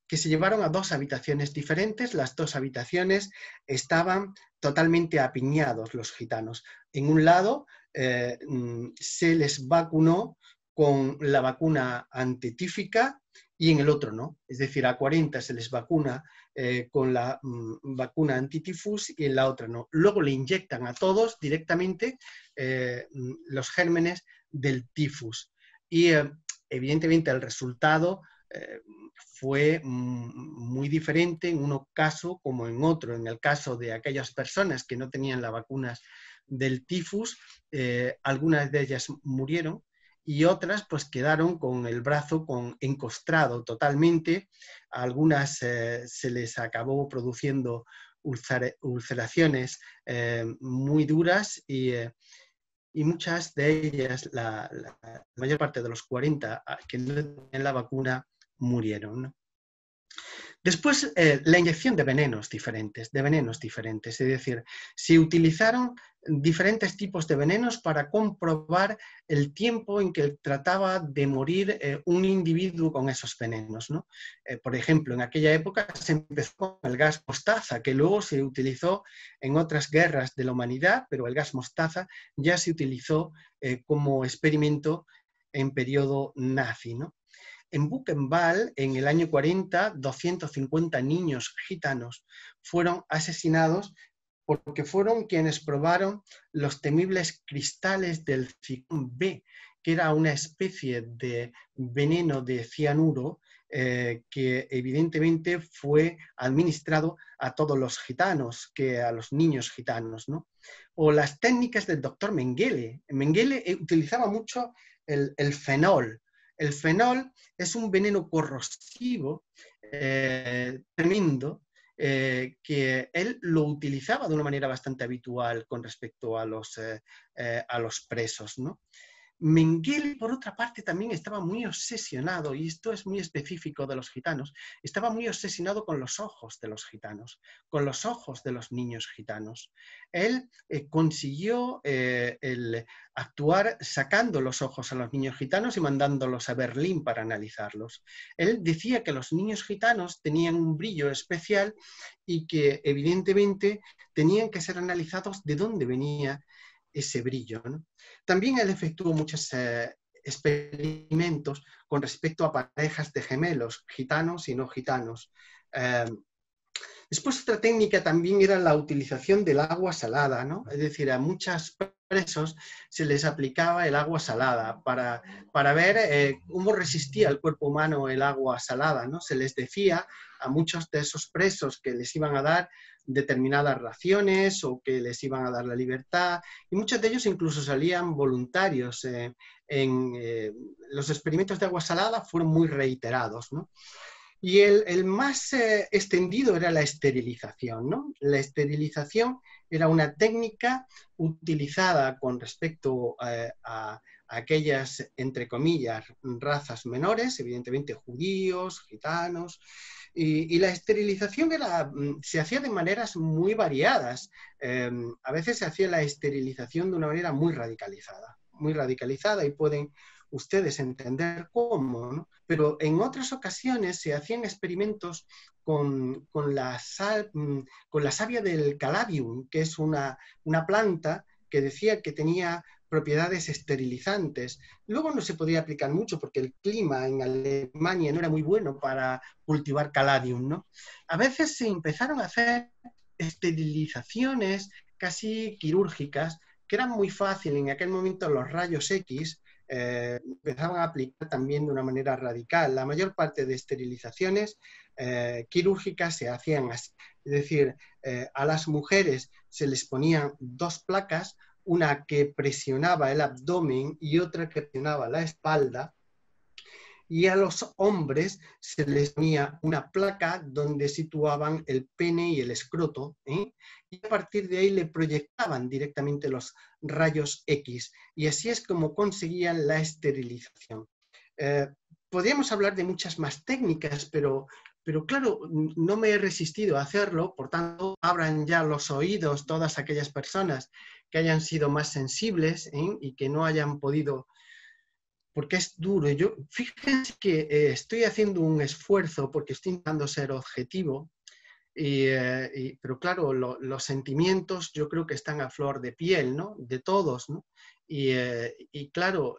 que se llevaron a 2 habitaciones diferentes. Las 2 habitaciones estaban totalmente apiñados los gitanos. En un lado se les vacunó con la vacuna antitífica y en el otro no. Es decir, a 40 se les vacuna con la vacuna antitifus y en la otra no. Luego le inyectan a todos directamente los gérmenes del tifus. Y evidentemente el resultado fue muy diferente en un caso como en otro. En el caso de aquellas personas que no tenían las vacunas del tifus, algunas de ellas murieron y otras pues quedaron con el brazo encostrado totalmente. A algunas se les acabó produciendo ulceraciones muy duras y muchas de ellas, la mayor parte de los 40 que no tenían la vacuna, murieron, ¿no? Después, la inyección de venenos diferentes, es decir, se utilizaron diferentes tipos de venenos para comprobar el tiempo en que trataba de morir un individuo con esos venenos, ¿no? Por ejemplo, en aquella época se empezó con el gas mostaza, que luego se utilizó en otras guerras de la humanidad, pero el gas mostaza ya se utilizó como experimento en periodo nazi, ¿no? En Buchenwald, en el año 40, 250 niños gitanos fueron asesinados porque fueron quienes probaron los temibles cristales del ciclón B, que era una especie de veneno de cianuro que evidentemente fue administrado a todos los gitanos, a los niños gitanos, ¿no? O las técnicas del doctor Mengele. Mengele utilizaba mucho el fenol. El fenol es un veneno corrosivo tremendo que él lo utilizaba de una manera bastante habitual con respecto a los presos, ¿no? Mengele, por otra parte, también estaba muy obsesionado, y esto es muy específico de los gitanos, estaba muy obsesionado con los ojos de los gitanos, con los ojos de los niños gitanos. Él consiguió actuar sacando los ojos a los niños gitanos y mandándolos a Berlín para analizarlos. Él decía que los niños gitanos tenían un brillo especial y que evidentemente tenían que ser analizados de dónde venía ese brillo, ¿no? También él efectuó muchos experimentos con respecto a parejas de gemelos, gitanos y no gitanos. Después otra técnica también era la utilización del agua salada, ¿no? Es decir, a muchos presos se les aplicaba el agua salada para ver cómo resistía el cuerpo humano el agua salada, ¿no? Se les decía a muchos de esos presos que les iban a dar determinadas raciones o que les iban a dar la libertad, y muchos de ellos incluso salían voluntarios. Los experimentos de agua salada fueron muy reiterados, ¿no? Y el más extendido era la esterilización, ¿no? La esterilización era una técnica utilizada con respecto a aquellas, entre comillas, razas menores, evidentemente judíos, gitanos, y la esterilización se hacía de maneras muy variadas. A veces se hacía la esterilización de una manera muy radicalizada, y pueden ustedes entender cómo, ¿no? Pero en otras ocasiones se hacían experimentos con la savia del caladium, que es una planta que decía que tenía propiedades esterilizantes. Luego no se podía aplicar mucho porque el clima en Alemania no era muy bueno para cultivar caladium, ¿no? A veces se empezaron a hacer esterilizaciones casi quirúrgicas, que eran muy fáciles. En aquel momento los rayos X empezaban a aplicar también de una manera radical. La mayor parte de esterilizaciones quirúrgicas se hacían así. Es decir, a las mujeres se les ponían dos placas, una que presionaba el abdomen y otra que presionaba la espalda, y a los hombres se les ponía una placa donde situaban el pene y el escroto, y a partir de ahí le proyectaban directamente los rayos X, y así es como conseguían la esterilización. Podríamos hablar de muchas más técnicas, pero claro, no me he resistido a hacerlo. Por tanto, abran ya los oídos todas aquellas personas que hayan sido más sensibles y que no hayan podido, porque es duro. Fíjense que estoy haciendo un esfuerzo porque estoy intentando ser objetivo, pero claro, los sentimientos yo creo que están a flor de piel, ¿no? De todos, ¿no? Y claro,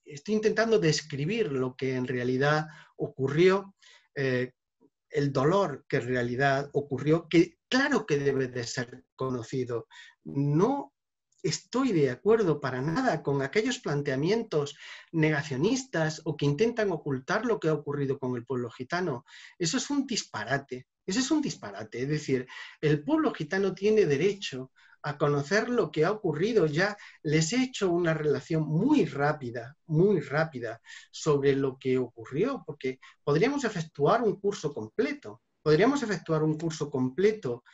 estoy intentando describir lo que en realidad ocurrió, el dolor que en realidad ocurrió, que claro que debe de ser conocido. No estoy de acuerdo para nada con aquellos planteamientos negacionistas o que intentan ocultar lo que ha ocurrido con el pueblo gitano. Eso es un disparate. Eso es un disparate. Es decir, el pueblo gitano tiene derecho a conocer lo que ha ocurrido. Ya les he hecho una relación muy rápida sobre lo que ocurrió, porque podríamos efectuar un curso completo. Podríamos efectuar un curso completo,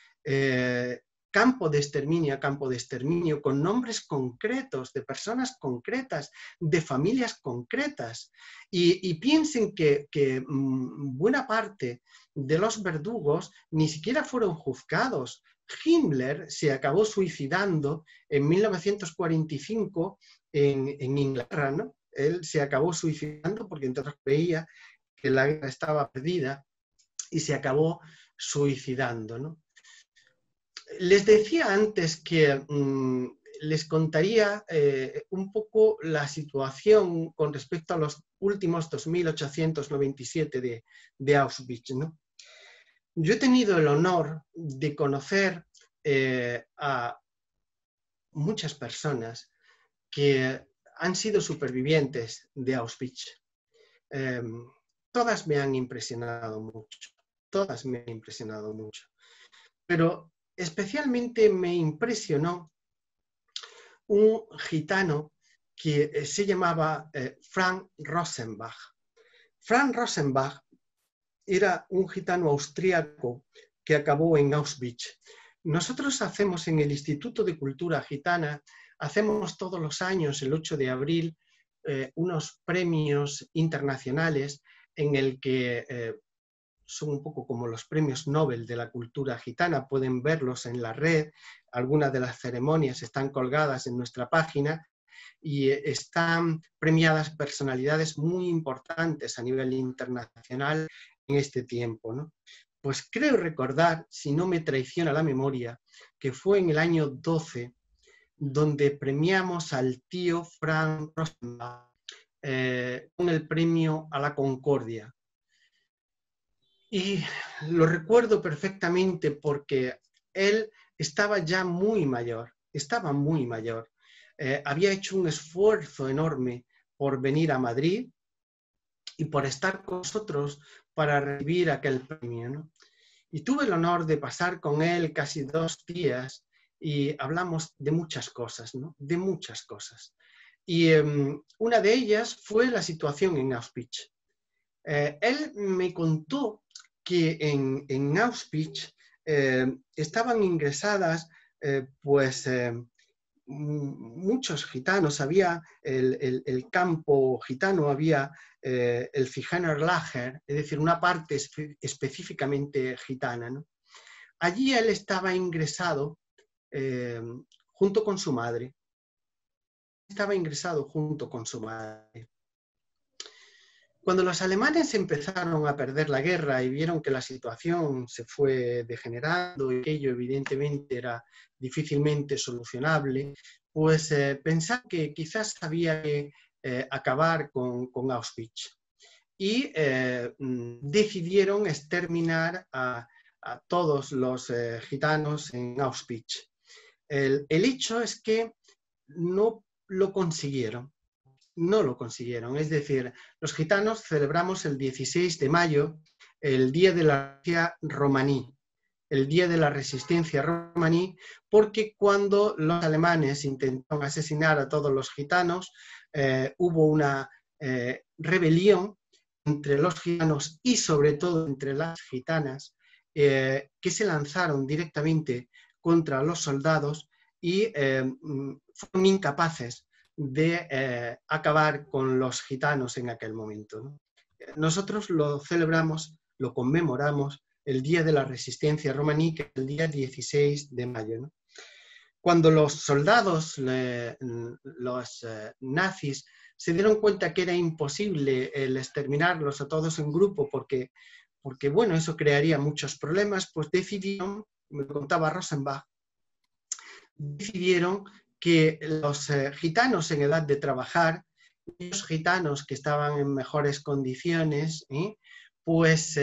campo de exterminio a campo de exterminio, con nombres concretos, de personas concretas, de familias concretas. Y piensen que buena parte de los verdugos ni siquiera fueron juzgados. Himmler se acabó suicidando en 1945 en Inglaterra, ¿no? Él se acabó suicidando porque entonces veía que la guerra estaba perdida y se acabó suicidando, ¿no? Les decía antes que les contaría un poco la situación con respecto a los últimos 2.897 de Auschwitz, ¿no? Yo he tenido el honor de conocer a muchas personas que han sido supervivientes de Auschwitz. Todas me han impresionado mucho, todas me han impresionado mucho. Pero especialmente me impresionó un gitano que se llamaba Franz Rosenbach. Franz Rosenbach era un gitano austríaco que acabó en Auschwitz. Nosotros hacemos en el Instituto de Cultura Gitana, hacemos todos los años, el 8 de abril, unos premios internacionales en el que son un poco como los premios Nobel de la cultura gitana, pueden verlos en la red, algunas de las ceremonias están colgadas en nuestra página y están premiadas personalidades muy importantes a nivel internacional en este tiempo, ¿no? Pues creo recordar, si no me traiciona la memoria, que fue en el año 12 donde premiamos al tío Franz Rosenbach con el premio a la Concordia. Y lo recuerdo perfectamente porque él estaba ya muy mayor, estaba muy mayor. Había hecho un esfuerzo enorme por venir a Madrid y por estar con nosotros para recibir aquel premio, ¿no? Y tuve el honor de pasar con él casi 2 días y hablamos de muchas cosas, ¿no? De muchas cosas. Y una de ellas fue la situación en Auschwitz. Él me contó que en Auschwitz estaban ingresadas muchos gitanos, había el campo gitano, había el Zigenerlager, es decir, una parte específicamente gitana, ¿no? Allí él estaba ingresado junto con su madre. Estaba ingresado junto con su madre. Cuando los alemanes empezaron a perder la guerra y vieron que la situación se fue degenerando y que ello evidentemente era difícilmente solucionable, pues pensaron que quizás había que acabar con Auschwitz. Y decidieron exterminar a todos los gitanos en Auschwitz. El hecho es que no lo consiguieron. No lo consiguieron. Es decir, los gitanos celebramos el 16 de mayo el Día de la Resistencia Romaní, el Día de la Resistencia Romaní, porque cuando los alemanes intentaron asesinar a todos los gitanos, hubo una rebelión entre los gitanos y sobre todo entre las gitanas, que se lanzaron directamente contra los soldados y fueron incapaces de acabar con los gitanos en aquel momento, ¿no? Nosotros lo celebramos, lo conmemoramos el Día de la Resistencia Romaní, que es el día 16 de mayo, ¿no? Cuando los soldados, los nazis, se dieron cuenta que era imposible el exterminarlos a todos en grupo porque bueno, eso crearía muchos problemas, pues decidieron, me contaba Rosenbach, decidieron que los gitanos en edad de trabajar, los gitanos que estaban en mejores condiciones, pues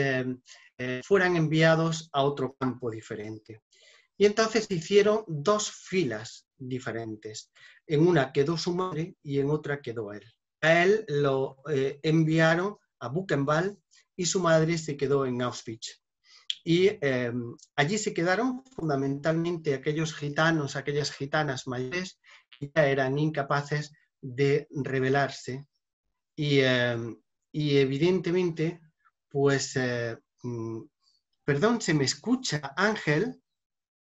fueran enviados a otro campo diferente. Y entonces hicieron dos filas diferentes. En una quedó su madre y en otra quedó él. A él lo enviaron a Buchenwald y su madre se quedó en Auschwitz. Y allí se quedaron fundamentalmente aquellos gitanos, aquellas gitanas mayores que ya eran incapaces de rebelarse. Y evidentemente, pues, perdón, ¿se me escucha, Ángel?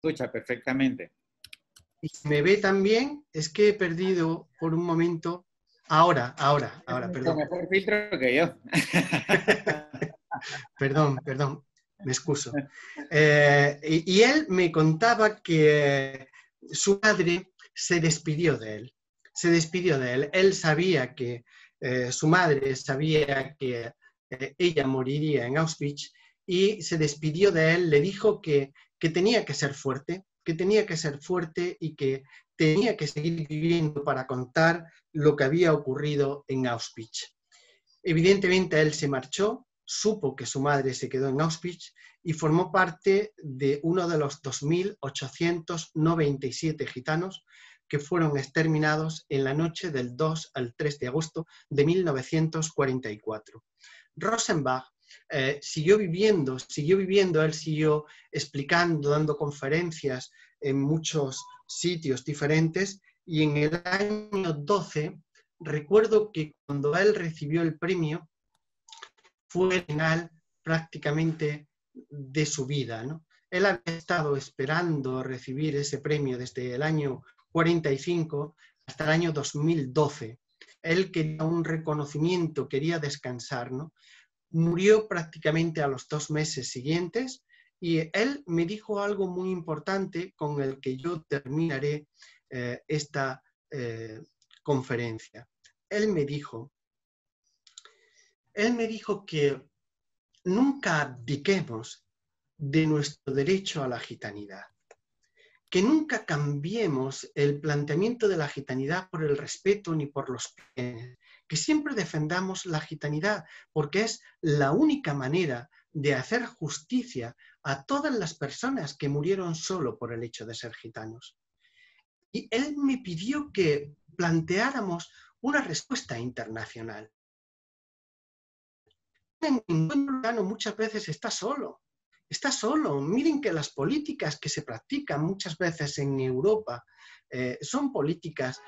Escucha perfectamente. ¿Y me ve también? Es que he perdido por un momento. Ahora, perdón. Mejor filtro que yo. Perdón, me excuso. Y él me contaba que su madre se despidió de él. Se despidió de él. Él sabía que su madre sabía que ella moriría en Auschwitz y se despidió de él. Le dijo que tenía que ser fuerte, y que tenía que seguir viviendo para contar lo que había ocurrido en Auschwitz. Evidentemente él se marchó, supo que su madre se quedó en Auschwitz y formó parte de uno de los 2.897 gitanos que fueron exterminados en la noche del 2 al 3 de agosto de 1944. Rosenbach siguió viviendo, él siguió explicando, dando conferencias en muchos sitios diferentes, y en el año 12 recuerdo que cuando él recibió el premio fue el final prácticamente de su vida, ¿no? Él había estado esperando recibir ese premio desde el año 45 hasta el año 2012. Él quería un reconocimiento, quería descansar, ¿no? Murió prácticamente a los 2 meses siguientes y él me dijo algo muy importante con el que yo terminaré esta conferencia. Él me dijo que nunca abdiquemos de nuestro derecho a la gitanidad, que nunca cambiemos el planteamiento de la gitanidad por el respeto ni por los bienes, que siempre defendamos la gitanidad porque es la única manera de hacer justicia a todas las personas que murieron solo por el hecho de ser gitanos. Y él me pidió que planteáramos una respuesta internacional. Ningún gitano muchas veces está solo. Miren que las políticas que se practican muchas veces en Europa son políticas,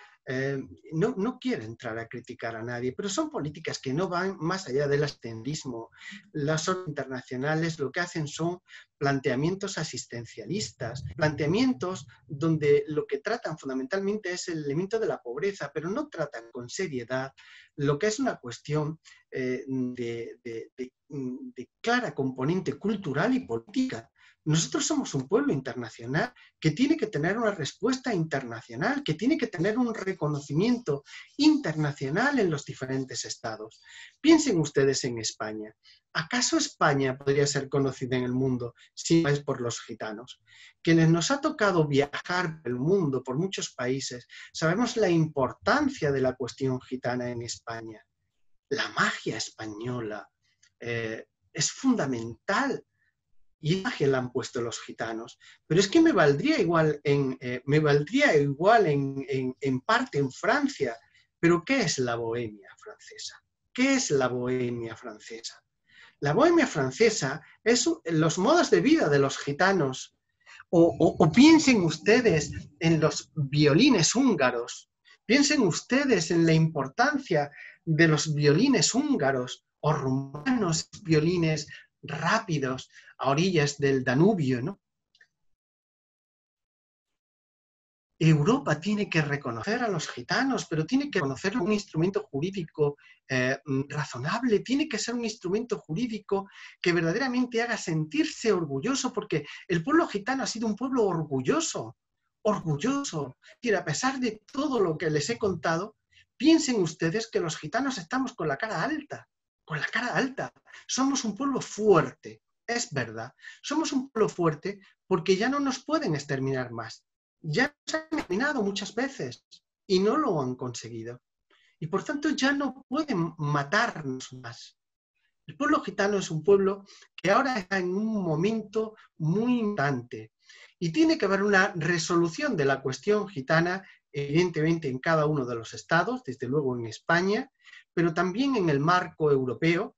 no quiero entrar a criticar a nadie, pero son políticas que no van más allá del extendismo. Las ONG internacionales lo que hacen son planteamientos asistencialistas, planteamientos donde lo que tratan fundamentalmente es el elemento de la pobreza, pero no tratan con seriedad lo que es una cuestión de clara componente cultural y política. Nosotros somos un pueblo internacional que tiene que tener una respuesta internacional, que tiene que tener un reconocimiento internacional en los diferentes estados. Piensen ustedes en España. ¿Acaso España podría ser conocida en el mundo si no es por los gitanos? Quienes nos ha tocado viajar por el mundo, por muchos países, sabemos la importancia de la cuestión gitana en España. La magia española es fundamental. Y la magia la han puesto los gitanos. Pero es que me valdría igual en parte en Francia. Pero ¿qué es la Bohemia francesa? ¿Qué es la Bohemia francesa? La Bohemia francesa es los modos de vida de los gitanos. O piensen ustedes en los violines húngaros. Piensen ustedes en la importancia de los violines húngaros o rumanos, violines rápidos a orillas del Danubio, ¿no? Europa tiene que reconocer a los gitanos, pero tiene que reconocer un instrumento jurídico razonable, tiene que ser un instrumento jurídico que verdaderamente haga sentirse orgulloso, porque el pueblo gitano ha sido un pueblo orgulloso. Y a pesar de todo lo que les he contado, piensen ustedes que los gitanos estamos con la cara alta. Somos un pueblo fuerte, es verdad. Somos un pueblo fuerte porque ya no nos pueden exterminar más. Ya nos han exterminado muchas veces y no lo han conseguido. Y por tanto ya no pueden matarnos más. El pueblo gitano es un pueblo que ahora está en un momento muy importante. Y tiene que haber una resolución de la cuestión gitana, evidentemente en cada uno de los estados, desde luego en España, pero también en el marco europeo.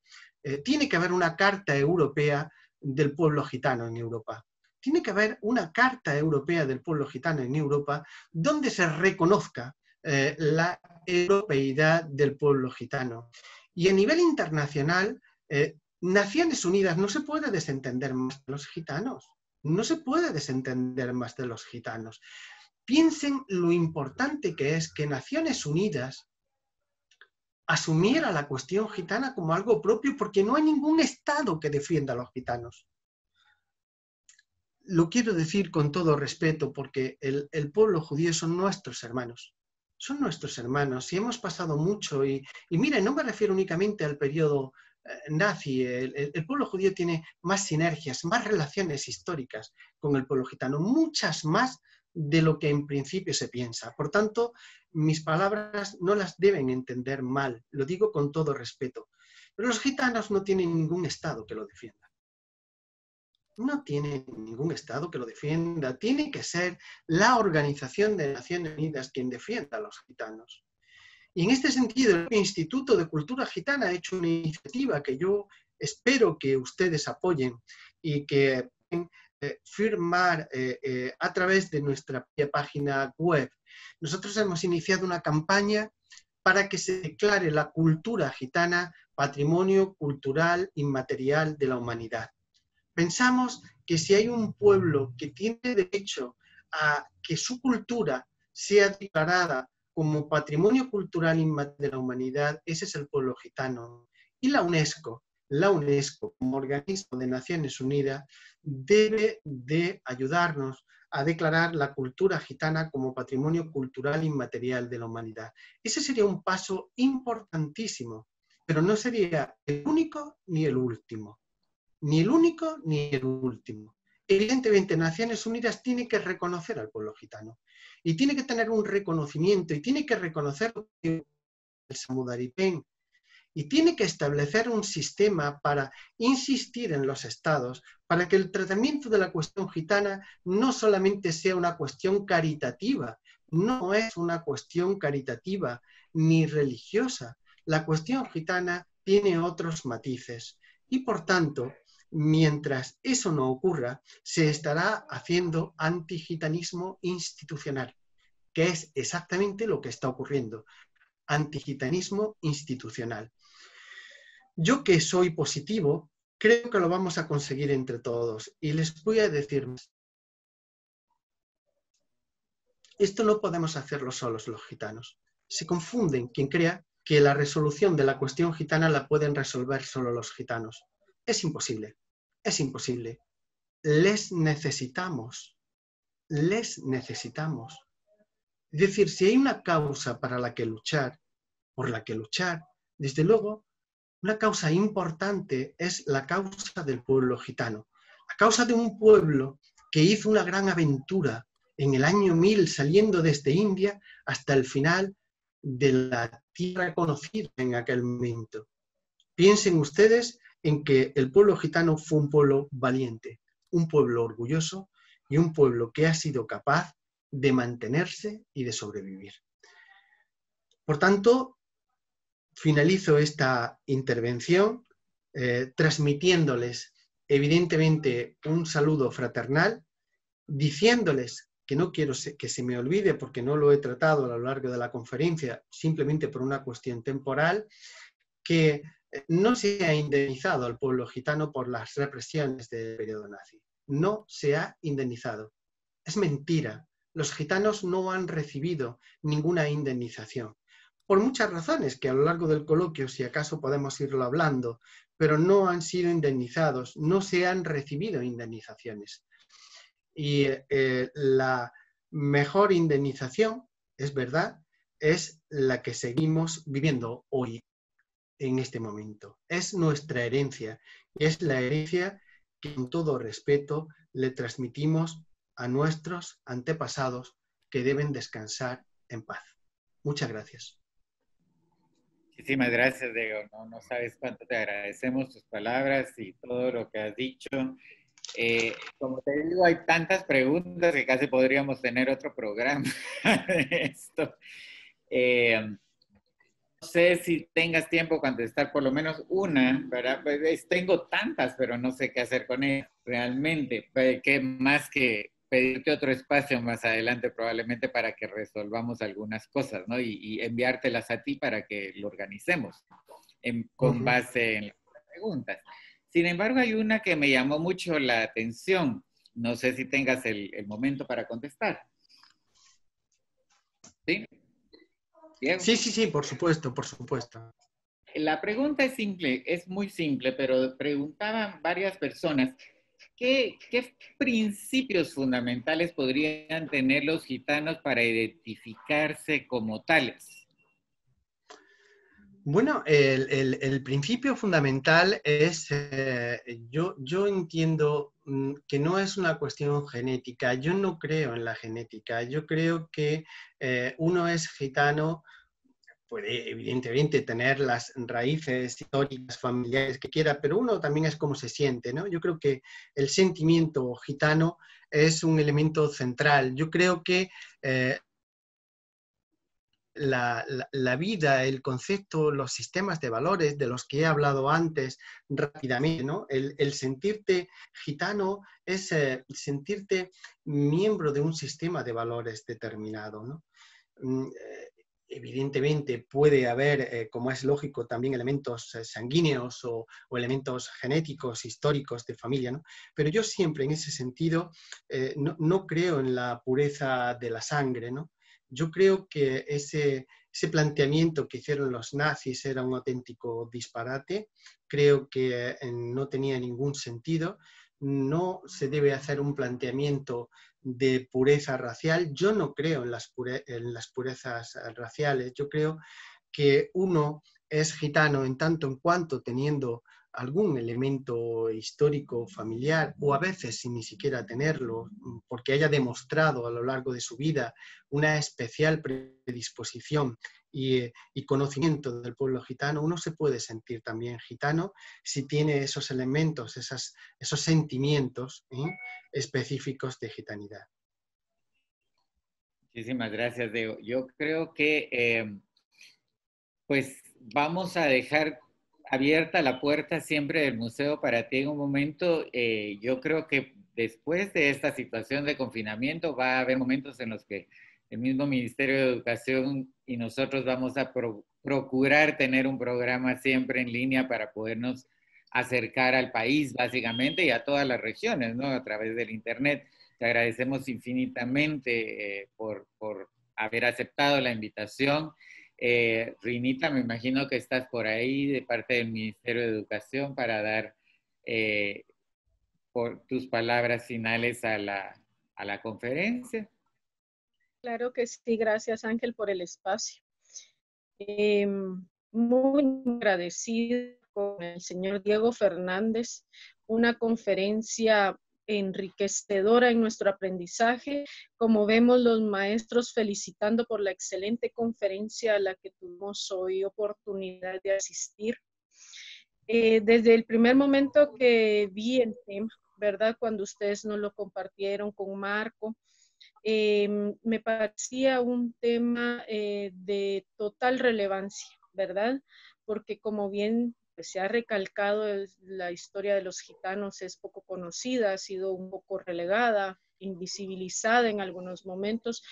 Tiene que haber una Carta Europea del pueblo gitano en Europa. Tiene que haber una Carta Europea del pueblo gitano en Europa donde se reconozca la europeidad del pueblo gitano. Y a nivel internacional, Naciones Unidas no se puede desentender más de los gitanos. No se puede desentender más de los gitanos. Piensen lo importante que es que Naciones Unidas asumiera la cuestión gitana como algo propio, porque no hay ningún Estado que defienda a los gitanos. Lo quiero decir con todo respeto, porque el pueblo judío son nuestros hermanos. Son nuestros hermanos y hemos pasado mucho. Y miren, no me refiero únicamente al periodo nazi. El pueblo judío tiene más sinergias, más relaciones históricas con el pueblo gitano, muchas más de lo que en principio se piensa. Por tanto, mis palabras no las deben entender mal, lo digo con todo respeto. Pero los gitanos no tienen ningún Estado que lo defienda. No tiene ningún Estado que lo defienda. Tiene que ser la Organización de Naciones Unidas quien defienda a los gitanos. Y en este sentido, el Instituto de Cultura Gitana ha hecho una iniciativa que yo espero que ustedes apoyen y que pueden firmar a través de nuestra página web. Nosotros hemos iniciado una campaña para que se declare la cultura gitana patrimonio cultural inmaterial de la humanidad. Pensamos que si hay un pueblo que tiene derecho a que su cultura sea declarada como patrimonio cultural inmaterial de la humanidad, ese es el pueblo gitano. Y la UNESCO como organismo de Naciones Unidas, debe de ayudarnos a declarar la cultura gitana como patrimonio cultural inmaterial de la humanidad. Ese sería un paso importantísimo, pero no sería el único ni el último. Ni el único ni el último. Evidentemente, Naciones Unidas tiene que reconocer al pueblo gitano y tiene que tener un reconocimiento y tiene que reconocer el Samudaripen y tiene que establecer un sistema para insistir en los estados para que el tratamiento de la cuestión gitana no solamente sea una cuestión caritativa, no es una cuestión caritativa ni religiosa. La cuestión gitana tiene otros matices y, por tanto, mientras eso no ocurra, se estará haciendo antigitanismo institucional, que es exactamente lo que está ocurriendo. Antigitanismo institucional. Yo, que soy positivo, creo que lo vamos a conseguir entre todos. Y les voy a decir, esto no podemos hacerlo solos los gitanos. Se confunden quien crea que la resolución de la cuestión gitana la pueden resolver solo los gitanos. Es imposible. Es imposible. Les necesitamos. Les necesitamos. Es decir, si hay una causa para la que luchar, por la que luchar, desde luego, una causa importante es la causa del pueblo gitano. La causa de un pueblo que hizo una gran aventura en el año 1000 saliendo desde India hasta el final de la tierra conocida en aquel momento. Piensen ustedes en que el pueblo gitano fue un pueblo valiente, un pueblo orgulloso y un pueblo que ha sido capaz de mantenerse y de sobrevivir. Por tanto, finalizo esta intervención transmitiéndoles evidentemente un saludo fraternal, diciéndoles que no quiero que se me olvide porque no lo he tratado a lo largo de la conferencia, simplemente por una cuestión temporal, que no se ha indemnizado al pueblo gitano por las represiones del periodo nazi. No se ha indemnizado. Es mentira. Los gitanos no han recibido ninguna indemnización. Por muchas razones que a lo largo del coloquio, si acaso podemos irlo hablando, pero no han sido indemnizados, no se han recibido indemnizaciones. Y la mejor indemnización, es verdad, es la que seguimos viviendo hoy, en este momento. Es nuestra herencia, y es la herencia que con todo respeto le transmitimos a nuestros antepasados que deben descansar en paz. Muchas gracias. Muchísimas gracias, Diego. No sabes cuánto te agradecemos tus palabras y todo lo que has dicho. Como te digo, hay tantas preguntas que casi podríamos tener otro programa de esto. No sé si tengas tiempo contestar por lo menos una, ¿verdad? Pues, tengo tantas, pero no sé qué hacer con ellas realmente. ¿Qué más que pedirte otro espacio más adelante probablemente para que resolvamos algunas cosas, ¿no? Y enviártelas a ti para que lo organicemos con base en las preguntas. Sin embargo, hay una que me llamó mucho la atención. No sé si tengas el momento para contestar. ¿Sí? Diego. Sí, sí, sí, por supuesto, por supuesto. La pregunta es simple, es muy simple, pero preguntaban varias personas, ¿qué principios fundamentales podrían tener los gitanos para identificarse como tales? Bueno, el principio fundamental es, yo entiendo que no es una cuestión genética, yo no creo en la genética, yo creo que uno es gitano, puede evidentemente tener las raíces históricas, familiares que quiera, pero uno también es como se siente, ¿no? Yo creo que el sentimiento gitano es un elemento central. Yo creo que la vida, el concepto, los sistemas de valores de los que he hablado antes rápidamente, ¿no? El sentirte gitano es sentirte miembro de un sistema de valores determinado, ¿no? Evidentemente puede haber, como es lógico, también elementos sanguíneos o elementos genéticos, históricos de familia, ¿no? Pero yo siempre en ese sentido no creo en la pureza de la sangre, ¿no? Yo creo que ese planteamiento que hicieron los nazis era un auténtico disparate, creo que no tenía ningún sentido, no se debe hacer un planteamiento de pureza racial. Yo no creo en las purezas raciales, yo creo que uno es gitano en tanto en cuanto teniendo algún elemento histórico familiar o a veces sin ni siquiera tenerlo, porque haya demostrado a lo largo de su vida una especial predisposición y conocimiento del pueblo gitano, uno se puede sentir también gitano si tiene esos elementos, esos sentimientos específicos de gitanidad. Muchísimas gracias, Diego. Yo creo que pues vamos a dejar abierta la puerta siempre del museo para ti en un momento. Yo creo que después de esta situación de confinamiento va a haber momentos en los que el mismo Ministerio de Educación y nosotros vamos a procurar tener un programa siempre en línea para podernos acercar al país básicamente y a todas las regiones, ¿no? A través del Internet. Te agradecemos infinitamente por haber aceptado la invitación. Rinita, me imagino que estás por ahí de parte del Ministerio de Educación para dar por tus palabras finales a la conferencia. Claro que sí, gracias Ángel por el espacio. Muy agradecido con el señor Diego Fernández, una conferencia enriquecedora en nuestro aprendizaje. Como vemos, los maestros felicitando por la excelente conferencia a la que tuvimos hoy oportunidad de asistir. Desde el primer momento que vi el tema, ¿verdad? Cuando ustedes nos lo compartieron con Marco, me parecía un tema de total relevancia, ¿verdad? Porque como bien pues, se ha recalcado, la historia de los gitanos es poco conocida, ha sido un poco relegada, invisibilizada en algunos momentos,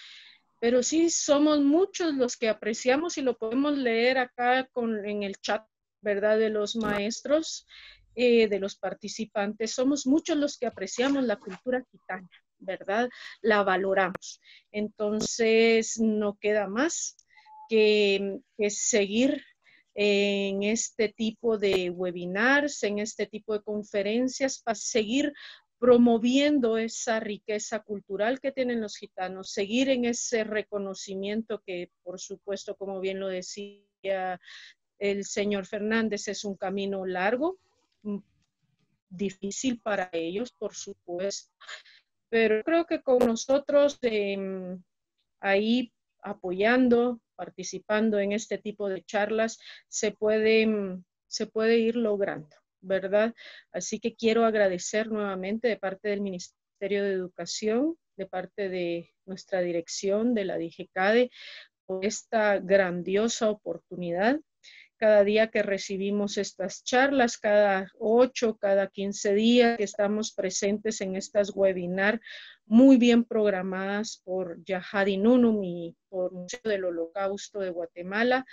pero sí somos muchos los que apreciamos y lo podemos leer acá en el chat, ¿verdad? De los maestros, de los participantes, somos muchos los que apreciamos la cultura gitana, ¿verdad? La valoramos. Entonces, no queda más que seguir en este tipo de webinars, en este tipo de conferencias, para seguir promoviendo esa riqueza cultural que tienen los gitanos, seguir en ese reconocimiento que, por supuesto, como bien lo decía el señor Fernández, es un camino largo, difícil para ellos, por supuesto, pero creo que con nosotros ahí apoyando, participando en este tipo de charlas, se puede ir logrando, ¿verdad? Así que quiero agradecer nuevamente de parte del Ministerio de Educación, de parte de nuestra dirección de la DIGECADE, por esta grandiosa oportunidad. Cada día que recibimos estas charlas, cada 8, cada 15 días que estamos presentes en estas webinars muy bien programadas por Yahadi Nunum y por Museo del Holocausto de Guatemala,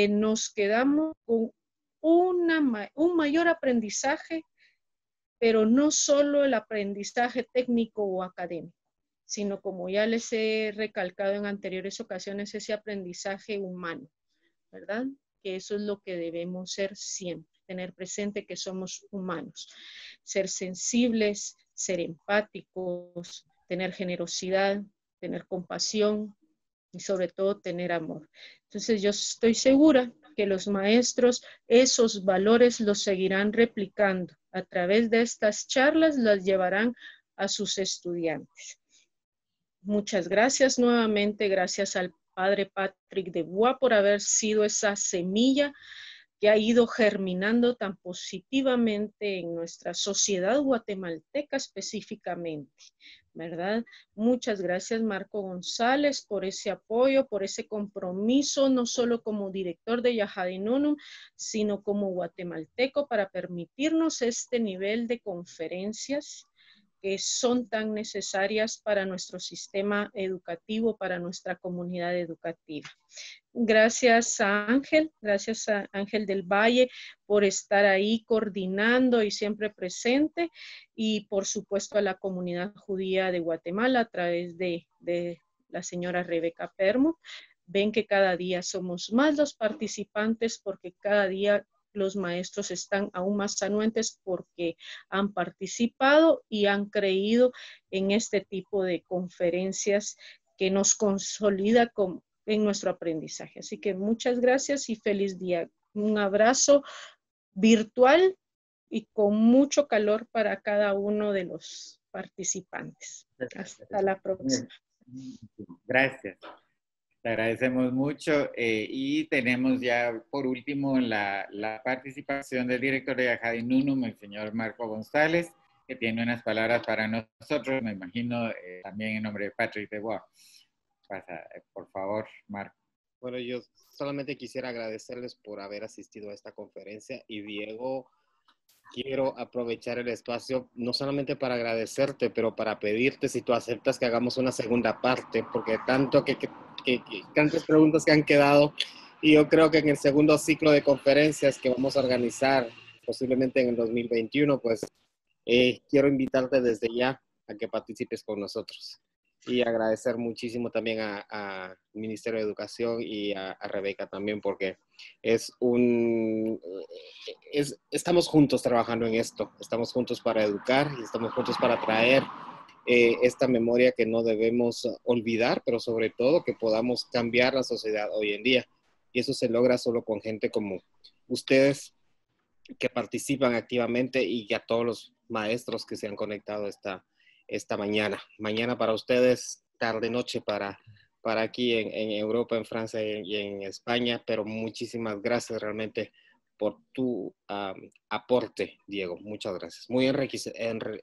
nos quedamos con un mayor aprendizaje, pero no solo el aprendizaje técnico o académico, sino como ya les he recalcado en anteriores ocasiones, ese aprendizaje humano, ¿verdad? Que eso es lo que debemos ser siempre, tener presente que somos humanos, ser sensibles, ser empáticos, tener generosidad, tener compasión y sobre todo tener amor. Entonces yo estoy segura que los maestros esos valores los seguirán replicando a través de estas charlas, las llevarán a sus estudiantes. Muchas gracias nuevamente, gracias al Padre Patrick de Bois por haber sido esa semilla que ha ido germinando tan positivamente en nuestra sociedad guatemalteca específicamente, ¿verdad? Muchas gracias, Marco González, por ese apoyo, por ese compromiso, no solo como director de Yahadi Nunum, sino como guatemalteco para permitirnos este nivel de conferencias que son tan necesarias para nuestro sistema educativo, para nuestra comunidad educativa. Gracias a Ángel del Valle por estar ahí coordinando y siempre presente, y por supuesto a la comunidad judía de Guatemala a través de la señora Rebeca Permo. Ven que cada día somos más los participantes porque cada día los maestros están aún más anuentes porque han participado y han creído en este tipo de conferencias que nos consolida en nuestro aprendizaje. Así que muchas gracias y feliz día. Un abrazo virtual y con mucho calor para cada uno de los participantes. Hasta la próxima. Gracias. Te agradecemos mucho y tenemos ya por último la participación del director de Yahadi Nunum, el señor Marco González, que tiene unas palabras para nosotros, me imagino, también en nombre de Patrick de Bois. Por favor, Marco. Bueno, yo solamente quisiera agradecerles por haber asistido a esta conferencia y Diego, quiero aprovechar el espacio no solamente para agradecerte, pero para pedirte si tú aceptas que hagamos una segunda parte, porque tantas preguntas que han quedado y yo creo que en el segundo ciclo de conferencias que vamos a organizar posiblemente en el 2021, pues quiero invitarte desde ya a que participes con nosotros. Y agradecer muchísimo también al Ministerio de Educación y a Rebeca también, porque estamos juntos trabajando en esto. Estamos juntos para educar y estamos juntos para traer esta memoria que no debemos olvidar, pero sobre todo que podamos cambiar la sociedad hoy en día. Y eso se logra solo con gente como ustedes que participan activamente y a todos los maestros que se han conectado esta mañana. Mañana para ustedes, tarde, noche para aquí en Europa, en Francia y en España, pero muchísimas gracias realmente por tu aporte, Diego. Muchas gracias. Muy enriquecedor.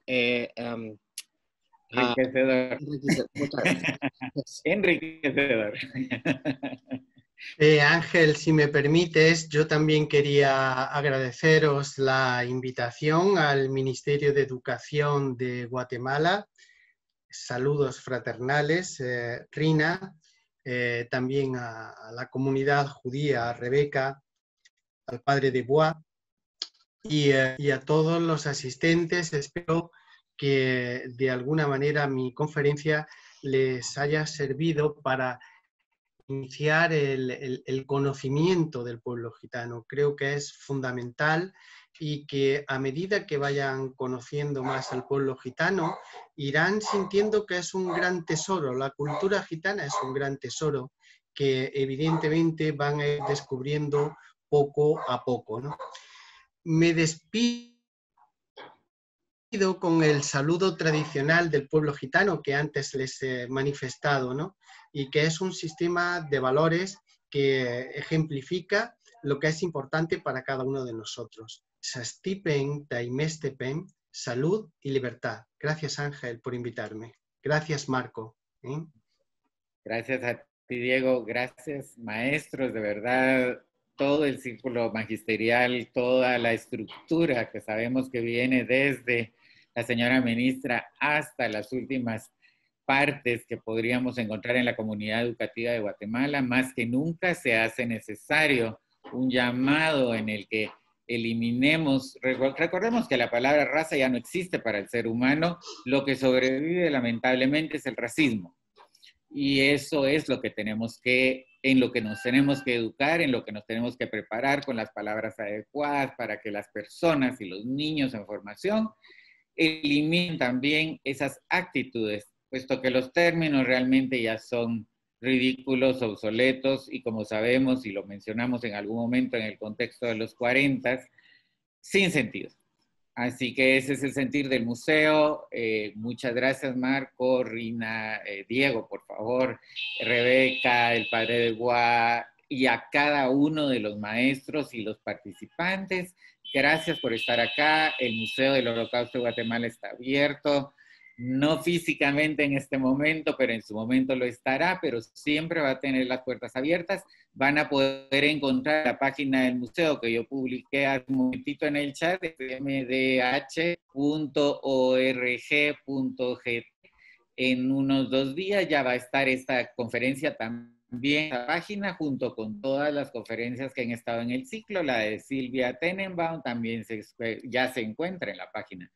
Muchas gracias. Enriquecedor. Ángel, si me permites, yo también quería agradeceros la invitación al Ministerio de Educación de Guatemala. Saludos fraternales, Rina, también a la comunidad judía, a Rebeca, al padre de Bois y a todos los asistentes. Espero que de alguna manera mi conferencia les haya servido para iniciar el conocimiento del pueblo gitano. Creo que es fundamental y que a medida que vayan conociendo más al pueblo gitano, irán sintiendo que es un gran tesoro. La cultura gitana es un gran tesoro que evidentemente van a ir descubriendo poco a poco, ¿no? Me despido con el saludo tradicional del pueblo gitano que antes les he manifestado, ¿no? Y que es un sistema de valores que ejemplifica lo que es importante para cada uno de nosotros. Sastipen, taimestepen, salud y libertad. Gracias, Ángel, por invitarme. Gracias, Marco. Gracias a ti, Diego. Gracias, maestros, de verdad. Todo el círculo magisterial, toda la estructura que sabemos que viene desde la señora ministra hasta las últimas partes que podríamos encontrar en la comunidad educativa de Guatemala, más que nunca se hace necesario un llamado en el que eliminemos, recordemos que la palabra raza ya no existe para el ser humano, lo que sobrevive lamentablemente es el racismo. Y eso es lo que tenemos que, en lo que nos tenemos que educar, en lo que nos tenemos que preparar con las palabras adecuadas para que las personas y los niños en formación eliminen también esas actitudes, puesto que los términos realmente ya son ridículos, obsoletos, y como sabemos y lo mencionamos en algún momento en el contexto de los 40, sin sentido. Así que ese es el sentir del museo. Muchas gracias, Marco, Rina, Diego, por favor, Rebeca, el padre de Gua, y a cada uno de los maestros y los participantes. Gracias por estar acá. El Museo del Holocausto de Guatemala está abierto, no físicamente en este momento, pero en su momento lo estará, pero siempre va a tener las puertas abiertas. Van a poder encontrar la página del museo que yo publiqué hace un momentito en el chat, mdh.org.gt. En unos 2 días ya va a estar esta conferencia también en la página, junto con todas las conferencias que han estado en el ciclo. La de Silvia Tenenbaum también ya se encuentra en la página.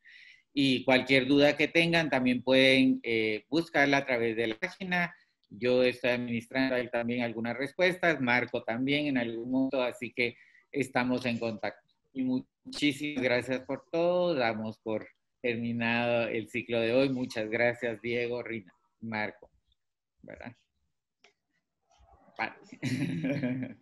Y cualquier duda que tengan también pueden buscarla a través de la página. Yo estoy administrando ahí también algunas respuestas, Marco también en algún momento, así que estamos en contacto. Y muchísimas gracias por todo. Damos por terminado el ciclo de hoy. Muchas gracias, Diego, Rina, Marco. ¿Verdad? Vale.